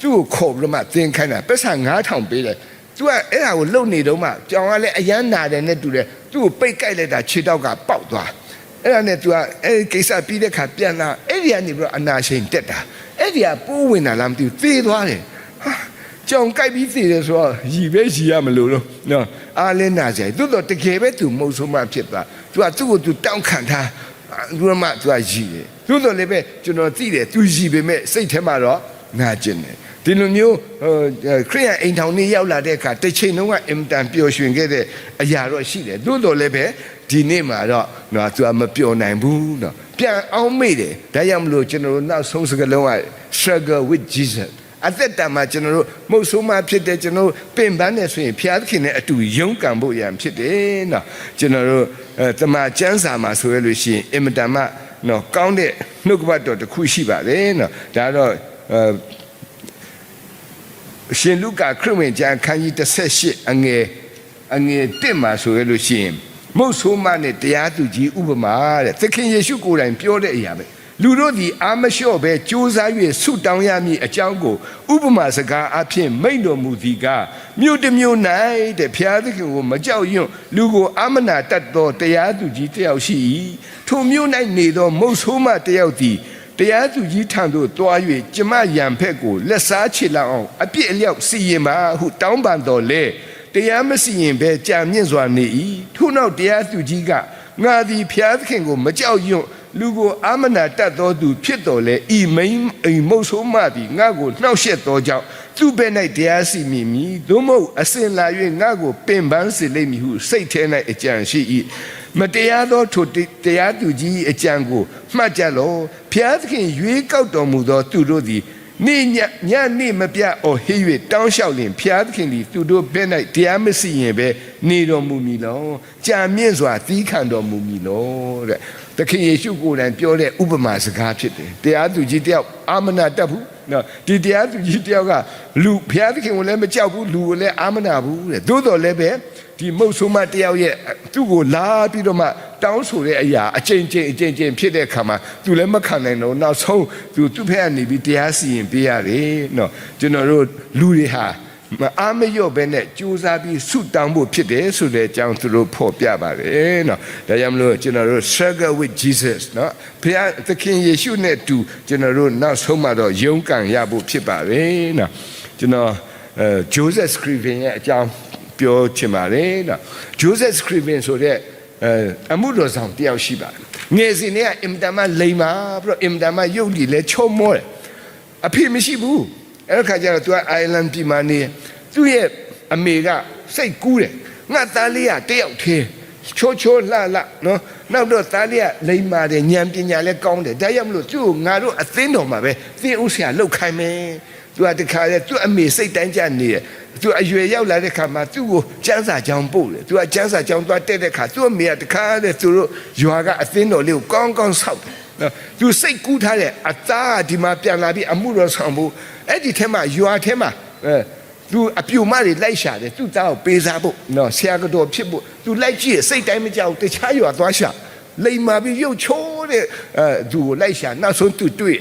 သူ့ကိုခေါ်ပြီးမှသင်ခိုင်းတာပတ်စံ9000ပေးတယ်သူကအဲ့ဒါကိုလှုပ်နေတော့မှကြောင်ကလည်းအရန်နာတယ်နဲ့တူတယ်သူ့ကိုပိတ်ကြိုက်လိုက်တာခြေတောက်ကပေါက်သွားအဲ့ဒါနဲ့သူကအဲ့ဒီကိစ္စပြီးတဲ့ခါပြန်လာအဲ့ဒီကနေပြီးတော့အနာရှိန်တက်တာအဲ့ဒီကပိုးဝင်လာလားမသိဘူးသေသွားတယ်ဟာကြောင်ကြိုက်ပြီးသေတယ်ဆိုတော့ရည်ပဲရည်ရမလို့တော့နော်အားလဲနာကြတယ်သူတော့တကယ်ပဲသူမုတ်ဆိုးမှဖြစ်သွားသူကသူ့ကိုသူတောင်းခံထားသူကမှသူကရည်တယ်သူတော့လည်းပဲကျွန်တော်သိတယ်သူရည်ပေမဲ့စိတ်ထဲမှာတော့နာကျင်တယ်ဒီလိုမျိုးခရိယန်အိမ်ထောင်နေရောက်လာတဲ့အခါတစ်ချိန်လုံးကအင်တန်ပျော်ရွှင်ခဲ့တဲ့အရာတော့ရှိတယ်သို့တော်လည်းပဲဒီနေ့မှာတော့နော်သူကမပျော်နိုင်ဘူးနော်ပြန်အောင်မေ့တယ်ဒါကြောင့်မလို့ကျွန်တော်တို့နောက်ဆုံးစကားလုံးက struggle with Jesus အသက်တာမှာကျွန်တော်တို့မုတ်ဆိုးမှဖြစ်တဲ့ကျွန်တော်ပင်ပန်းနေဆိုရင်ဘုရားသခင်နဲ့အတူရုန်းကန်ဖို့ရန်ဖြစ်တယ်နော်ကျွန်တော်တို့တမန်ကျမ်းစာမှာဆိုရလို့ရှိရင်အင်မတန်မှနော်ကောင်းတဲ့နှုတ်ကပတ်တော်တစ်ခုရှိပါတယ်နော်ဒါတော့ရှင်လုကာခရစ်ဝင်ကျမ်းခန်းကြီး18အငယ်1မှာဆိုရလို့ရှိရင်မုတ်ဆိုးမနဲ့တရားသူကြီးဥပမာတဲ့သခင်ယေရှုကိုယ်တိုင်ပြောတဲ့အရာပဲ လူတို့သည်အာမလျှော့ပဲကြိုးစား၍ဆုတောင်းရမည်အကြောင်းကိုဥပမာစကားအဖြစ်မိန့်တော်မူသည်ကမြို့တစ်မြို့၌တဲ့ဘုရားသခင်ကိုမကြောက်ရွံ့လူကိုအာမနာတတ်သောတရားသူကြီးတစ်ယောက်ရှိ၏ထိုမြို့၌နေသောမုတ်ဆိုးမတစ်ယောက်သည်တရားသူကြီးထံသို့တွား၍ကျမရန်ဖက်ကိုလက်စားချေလောက်အောင်အပြစ်အလျောက်စီရင်ပါဟုတောင်းပန်တော်လေတရားမစီရင်ဘဲကြာမြင့်စွာနေ၏ထို့နောက်တရားသူကြီးကငါသည်ဘုရားသခင်ကိုမကြောက်ရွံ့လူကိုအာမနာတတ်သောသူဖြစ်တော်လေဤမိန်အိမ်မုတ်ဆိုးမသည်ငါကိုနှောက်ယှက်သောကြောင့်သူ့ဘက်၌တရားစီမည်မည်သို့မဟုတ်အစဉ်လာ၍ငါကိုပင်ပန်းစေလိမ့်မည်ဟုစိတ်ထဲ၌အကြံရှိ၏မတရားသောထိုတရားသူကြီးအကြံကိုမှတ်ကြလောဘုရားသခင်ရွေးကောက်တော်မူသောသူတို့သည်နေ့ညနေ့မပြအော်ဟစ်၍တောင်းလျှောက်လင်ဘုရားသခင်သည်သူတို့ဘက်၌တရားမစီရင်ပဲနေတော်မူမည်လောကြာမြင့်စွာသီးခံတော်မူမည်လောတဲ့သခင်ယေရှုကိုယ်တိုင်ပြောတဲ့ဥပမာစကားဖြစ်တယ်တရားသူကြီးတယောက်အာမနာတတ်ဘူးနော်ဒီတရားသူကြီးတယောက်ကလူဘုရားသခင်ကိုလည်းမကြောက်ဘူးလူကိုလည်းအာမနာဘူးတဲ့သို့တော်လည်းပဲဒီမုတ်ဆိုးမတယောက်ရဲ့သူ့ကိုလာပြီးတော့မှတောင်းဆိုတဲ့အရာအကျဉ်းချင်းဖြစ်တဲ့အခါမှာသူလည်းမခံနိုင်တော့နောက်ဆုံးသူ့ဖက်ကနေပြီးတရားစီရင်ပေးရတယ်နော်ကျွန်တော်တို့လူတွေဟာအာမရော့ပဲနဲ့ကြိုးစားပြီးဆုတောင်းဖို့ဖြစ်တယ်ဆိုတဲ့အကြောင်းသူတို့ဖော်ပြပါတယ်နော်ဒါကြောင့်မလို့ကျွန်တော်တို့ struggle with Jesus နော်ဘုရားသခင်ယေရှုနဲ့တူကျွန်တော်တို့နောက်ဆုံးမှတော့ရုန်းကန်ရဖို့ဖြစ်ပါတယ်နော်ကျွန်တော်Joseph Scriven ရဲ့အကြောင်းပြောချင်ပါတယ်နော် Joseph Scriven ဆိုတဲ့အမှုတော်ဆောင်တယောက်ရှိပါတယ်ငယ်စဉ်နဲ့အင်တာမလိမ္မာပြီးတော့အင်တာမရုပ်ကြီးလဲချုံမောတယ်အဖေမရှိဘူးအဲ့ခါကျတော့သူကအိုင်လန်ပြည်မှာနေသူ့ရဲ့အမေကစိတ်ကူးတယ်ငါသားလေးကတယောက်သေးချိုးလှနော်နောက်တော့သားလေးကလိမ္မာတယ်ဉာဏ်ပညာလည်းကောင်းတယ်ဒါကြောင့်မလို့သူ့ကိုငါတို့အသင်းတော်မှာပဲသင်ဥစ္စာလောက်ခိုင်းမယ်သူကတခါလေသူ့အမေစိတ်တိုင်းကြနေတယ်သူအရွယ်ရောက်လာတဲ့ခါမှာသူ့ကိုကျန်းစာကြောင်းပို့တယ်သူကကျန်းစာကြောင်းသွားတက်တဲ့ခါသူ့အမေကတခါလေသူတို့ရွာကအသင်းတော်လေးကိုကောင်းကောင်းဆောက်တယ်နော်သူစိတ်ကူးထားတဲ့အသားဒီမှာပြန်လာပြီးအမှုတော်ဆောင်ဖို့အဲ့ဒီထဲမှာရွာထဲမှာသူအပြူမတွေလိုက်ရှာတယ်သူ့သားကိုပေးစားဖို့နော်ဆရာကတော်ဖြစ်ဖို့သူလိုက်ကြည့်စိတ်တိုင်းမကြောက်တခြားရွာသွားရှာလိမ်မာပြီးရုပ်ချိုးတဲ့သူကိုလိုက်ရှာနောက်ဆုံးသူတွေ့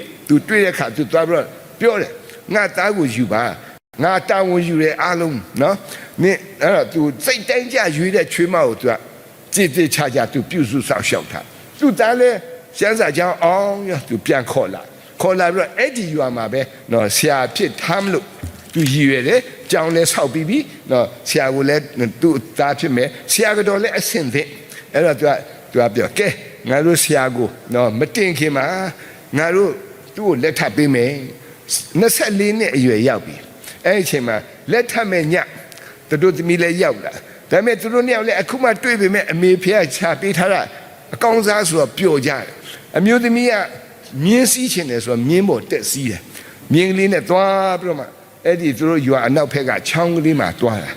တဲ့ခါသူသွားပြီးပြောတယ်ငါသားကိုယူပါငါတာဝန်ယူတဲ့အားလုံးနော်နင်အဲ့တော့သူစိတ်တိုင်းကြရွေးတဲ့ချွေးမကိုသူကကြည်ချာသူပြုစုဆောင်ရှောက်တာသူသားလဲကျန်းစာကြောင်းအောင်ရသူပြန်ခေါ်လာပြီးတော့အဲ့ဒီရွာမှာပဲနော်ဆရာဖြစ်ထားမလို့သူရည်ရွယ်တယ်ကြောင်းလဲဆောက်ပြီးပြီနော်ဆရာကိုလည်းသူ့သားဖြစ်မယ်ဆရာကတော့လည်းအဆင်သင့်အဲ့တော့သူကပြောကဲငါတို့ဆရာကိုနော်မတင်ခင်မှာငါတို့သူ့ကိုလက်ထပ်ပေးမယ်24နှစ်အရွယ်ရောက်ပြီအဲ့ဒီအချိန်မှာလက်ထပ်မဲ့ညသူတို့သမီးလည်းရောက်လာဒါပေမဲ့သူတို့နှစ်ယောက်လည်းအခုမှတွေ့ပေမဲ့အမေဖေကချပေးထားတာအကောင်းစားဆိုတော့ပျော်ကြတယ်အမျိုးသမီးကမြင်းစီးချင်တယ်ဆိုတော့မြင်းပေါ်တက်စီးတယ်မြင်းကလေးနဲ့သွားပြီးတော့မှအဲ့ဒီသူတို့ရွာအနောက်ဘက်ကချောင်းကလေးမှာသွားတာ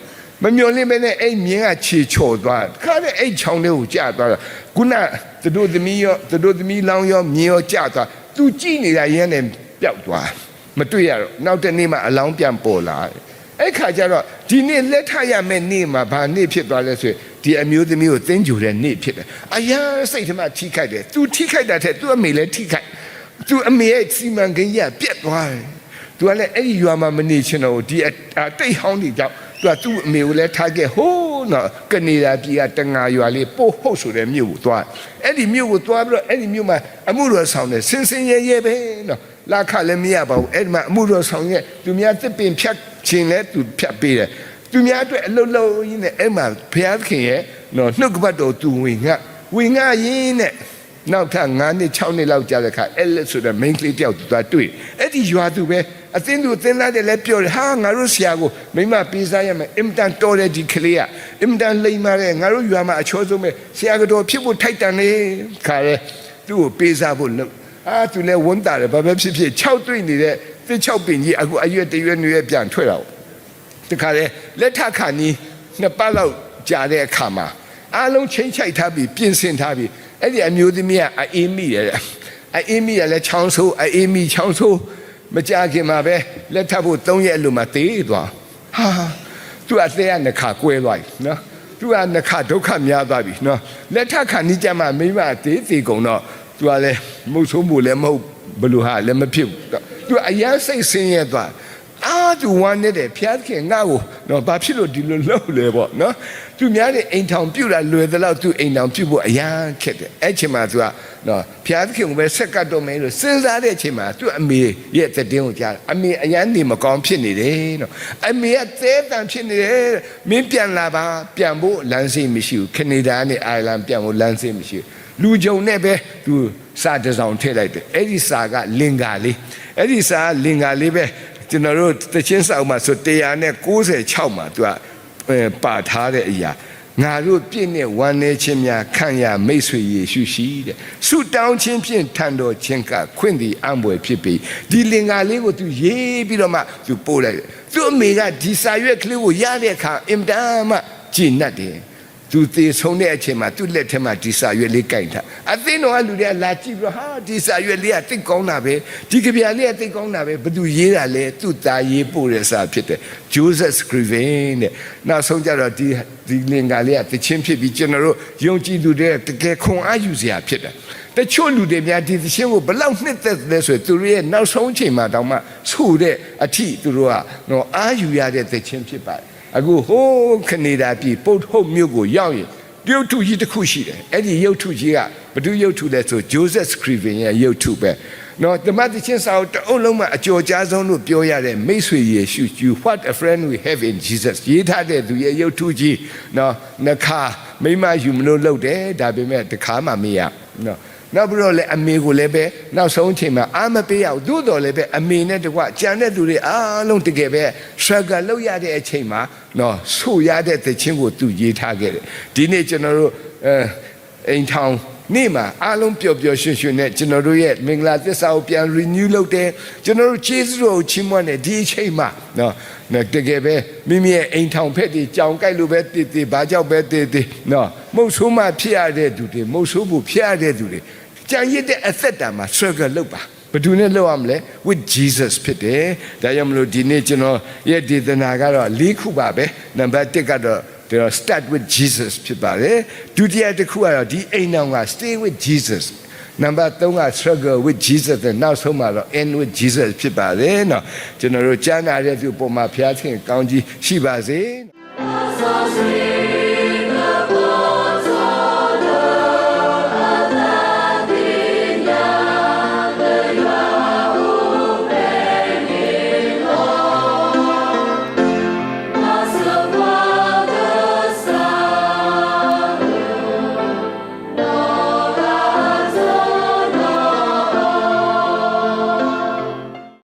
မမျော်လင့်ပဲနဲ့အဲ့မြင်းကခြေချော်သွားခါတဲ့အဲ့ချောင်းလေးကိုကျသွားတာခုနသူတို့သမီးလောင်းရောမြင်းရောကျသွားသူကြည့်နေတာရင်းနဲ့ပျောက်သွားမတွေ့ရတော့နောက်တနေ့မှအလောင်းပြန်ပေါ်လာအဲ့ခါကျတော့ဒီနေ့လက်ထရမယ့်နေ့မှာဘာနေ့ဖြစ်သွားလဲဆိုဒီအမျိုးသမီးကိုသင်ကြူတဲ့နေ့ဖြစ်တယ်အရာစိတ်ထဲမှာထိခိုက်တယ်သူထိခိုက်တာထက်သူ့အမေလည်းထိခိုက်သူအမေရဲ့စီမံကိန်းကြီးပြတ်သွားတယ်သူကလည်းအဲ့ဒီရွာမှာမနေချင်တော့ဒီတိတ်ဟောင်းနေကြောက်သူ့အမေကိုလည်းထားခဲ့ဟိုးနော်ကနေဒါပြည်ကတငါရွာလေးပို့ဟုတ်ဆိုတဲ့မြို့ကိုသွားအဲ့ဒီမြို့ကိုသွားပြီးတော့အဲ့ဒီမြို့မှာအမှုတော်ဆောင်တယ်စင်ရဲပဲနော်လာခလည်းမရပါဘူးအဲ့ဒီမှာအမှုတော်ဆောင်ရဲ့သူများတစ်ပင်ဖြတ်ခြင်းလဲသူဖြတ်ပေးတယ်သူများအတွက်အလုံးလုံးရင်းနဲ့အဲ့မှာဘုရားသခင်ရဲ့နော်နှုတ်ကပတ်တော်သူဝင်ငါရင်းနဲ့နောက်ထပ်9နှစ်6နှစ်လောက်ကြာတဲ့ခါအဲ့လက်ဆိုတဲ့ main ကလေးတယောက်သူသွားတွေ့အဲ့ဒီရွာသူပဲအသင်းသူသင်သားတယ်လည်းပြောတယ်ဟာငါတို့ဆရာကိုမိမပေးစားရမယ်အင်တန်တော်တဲ့ဒီကလေးကအင်တန်လိမ္မာတဲ့ငါတို့ရွာမှာအချောဆုံးပဲဆရာကတော်ဖြစ်ဖို့ထိုက်တန်နေခါရဲသူ့ကိုပေးစားဖို့လုပ်သူလည်းဝန်တာတယ်ဘာပဲဖြစ်6တွေ့နေတဲ့သစ်6ပင်ကြီးအခုအရွက်တရွက်ရွက်ပြန်ထွက်တာတခါလေလက်ထခါနီး2ပတ်လောက်ကြာတဲ့အခါမှာအားလုံးချင်းချိုက်ထားပြီးပြင်ဆင်ထားပြီးအဲ့ဒီအမျိုးသမီးကအေးမိတယ်အေးမိရလဲချောင်းဆိုးအေးမိချောင်းဆိုးမကြခင်မှာပဲလက်ထပ်ဖို့3ရက်အလိုမှာတေးသွားဟာသူအသေးကနှခါကွဲသွားပြီနော်သူကနှခါဒုက္ခများသွားပြီနော်လက်ထပ်ခါနီးကြမှာမိမတေးကုန်တော့သူ သူကလည်းမဟုတ်ဆိုးမှုလည်းမဟုတ်ဘလူဟာလည်းမဖြစ်ဘူးသူအရန်စိတ်ဆင်းရဲသွားသူဝမ်းနေတဲ့ဖျားခင်ငါ့ကိုနော်ဘာဖြစ်လို့ဒီလိုလှုပ်လဲပေါ့နော်သူများတဲ့အိမ်ထောင်ပြုတ်တာလွယ်သလောက်သူအိမ်ထောင်ပြုတ်ဖို့အရန်ခက်တယ်အဲ့ချိန်မှာသူကနော်ဖျားခင်ကိုပဲဆက်ကတ်တော့မယ်လို့စဉ်းစားတဲ့အချိန်မှာသူအမေရဲ့တဲ့တင်းကိုကြားအမေအရန်နေမကောင်းဖြစ်နေတယ်နော်အမေကသဲတန်ဖြစ်နေတယ်မင်းပြန်လာပါပြန်ဖို့လမ်းစိမရှိဘူးကနေဒါနဲ့အိုင်လန်ပြန်ဖို့လမ်းစိမရှိဘူးလူကြုံနဲ့ပဲသူစာတစ်စောင်ထည့်လိုက်တယ်အဲ့ဒီစာကလင်္ကာလေးအဲ့ဒီစာလင်္ကာလေးပဲကျွန်တော်တို့တချင်းစာအုပ်မှာဆို196မှာသူကပါထားတဲ့အရာငါတို့ပြည့်နဲ့ဝမ်းနေခြင်းများခံရမိတ်ဆွေယေရှုရှိတဲ့ဆုတောင်းခြင်းဖြင့်ထံတော်ခြင်းကခွင့်သည်အံ့ဘွယ်ဖြစ်ပြီးဒီလင်္ကာလေးကိုသူရေးပြီးတော့မှသူပို့လိုက်တယ်သူအမေကဒီစာရွက်ကလေးကိုရတဲ့အခါအင်တန်မှကြည်နပ်တယ်သူသေဆုံးတဲ့အချိန်မှာသူ့လက်ထဲမှာဒီစာရွက်လေးကိုင်ထားအသင်းတော်ကလူတွေကလာကြည့်ပြီးဟာဒီစာရွက်လေးကသိကောင်းတာပဲဒီကြပြလေးကသိကောင်းတာပဲဘသူရေးတာလဲသူ့သားရေးပို့တဲ့စာဖြစ်တယ် Joseph Scriven တဲ့နောက်ဆုံးကြတော့ဒီလင်္ကာလေးကတခြင်းဖြစ်ပြီးကျွန်တော်တို့ယုံကြည်သူတွေတကယ်ခွန်အားယူစရာဖြစ်တယ်တချို့လူတွေများဒီသခြင်းကိုဘလောက်နှစ်သက်လဲဆိုသူတို့ရဲ့နောက်ဆုံးချိန်မှာတောင်မှဆိုတဲ့အထိသူတို့ကတော့အားယူရတဲ့သခြင်းဖြစ်ပါတယ်အခုဟိုးကနေဒါပြည်ပုတ်ဟုတ်မြို့ကိုရောက်ရင်ရုပ်ထုကြီးတစ်ခုရှိတယ်အဲ့ဒီရုပ်ထုကြီးကဘယ်သူရုပ်ထုလဲဆို Joseph Scriven ရဲ့ရုပ်ထုပဲနော်ဓမ္မသချင်းစာအုပ်တအုပ်လုံးမှာအကျော်ကြားဆုံးလို့ပြောရတဲ့မိတ်ဆွေယေရှု you what a friend we have in Jesus ရေးထားတဲ့သူရဲ့ရုပ်ထုကြီးနော်နှခါမိမယူမလို့လုပ်တယ်ဒါပေမဲ့တခါမှမရနော်နောက်ပြီးတော့လည်းအမေကိုလည်းပဲနောက်ဆုံးချိန်မှာအာမပေးရအောင်သို့တော်လည်းပဲအမေနဲ့တကွကြံတဲ့သူတွေအားလုံးတကယ်ပဲ struggle လုပ်ရတဲ့အချိန်မှာနော်ဆိုရတဲ့သခြင်းကိုသူရေးထားခဲ့တယ်ဒီနေ့ကျွန်တော်တို့အိမ်ထောင်နေ့မှာအားလုံးပျော်ပျော်ရွှင်ရွှင်နဲ့ကျွန်တော်တို့ရဲ့မင်္ဂလာသစ္စာကိုပြန် renew လုပ်တယ်ကျွန်တော်တို့ယေရှုတော်ကိုချီးမွမ်းတယ်ဒီအချိန်မှာနော်တကယ်ပဲမိမိရဲ့အိမ်ထောင်ဖက်တွေကြောင်ကြိုက်လို့ပဲတည်တည်ဘာကြောက်ပဲတည်တည်နော်မုတ်ဆိုးမှဖြစ်ရတဲ့သူတွေမုတ်ဆိုးဖို့ဖြစ်ရတဲ့သူတွေကြံရစ်တဲ့အသက်တာမှာ struggle လုပ်ပါဘယ်သူနဲ့လုပ်ရမလဲ with Jesus ဖြစ်တယ်ဒါကြောင့်မလို့ဒီနေ့ကျွန်တော်ရဲ့ဒေသနာကတော့၄ခုပါပဲနံပါတ်1ကတော့ start with Jesus ဖြစ်ပါတယ်ဒုတိယတစ်ခုကတော့ဒီအိမ်တော်က stay with Jesus နံပါတ်3က struggle with Jesus နဲ့နောက်ဆုံးမှာတော့ end with Jesus ဖြစ်ပါတယ်เนาะကျွန်တော်တို့ကြားနာတဲ့သူပုံမှာဖျားခြင်းကောင်းကြီးရှိပါစေ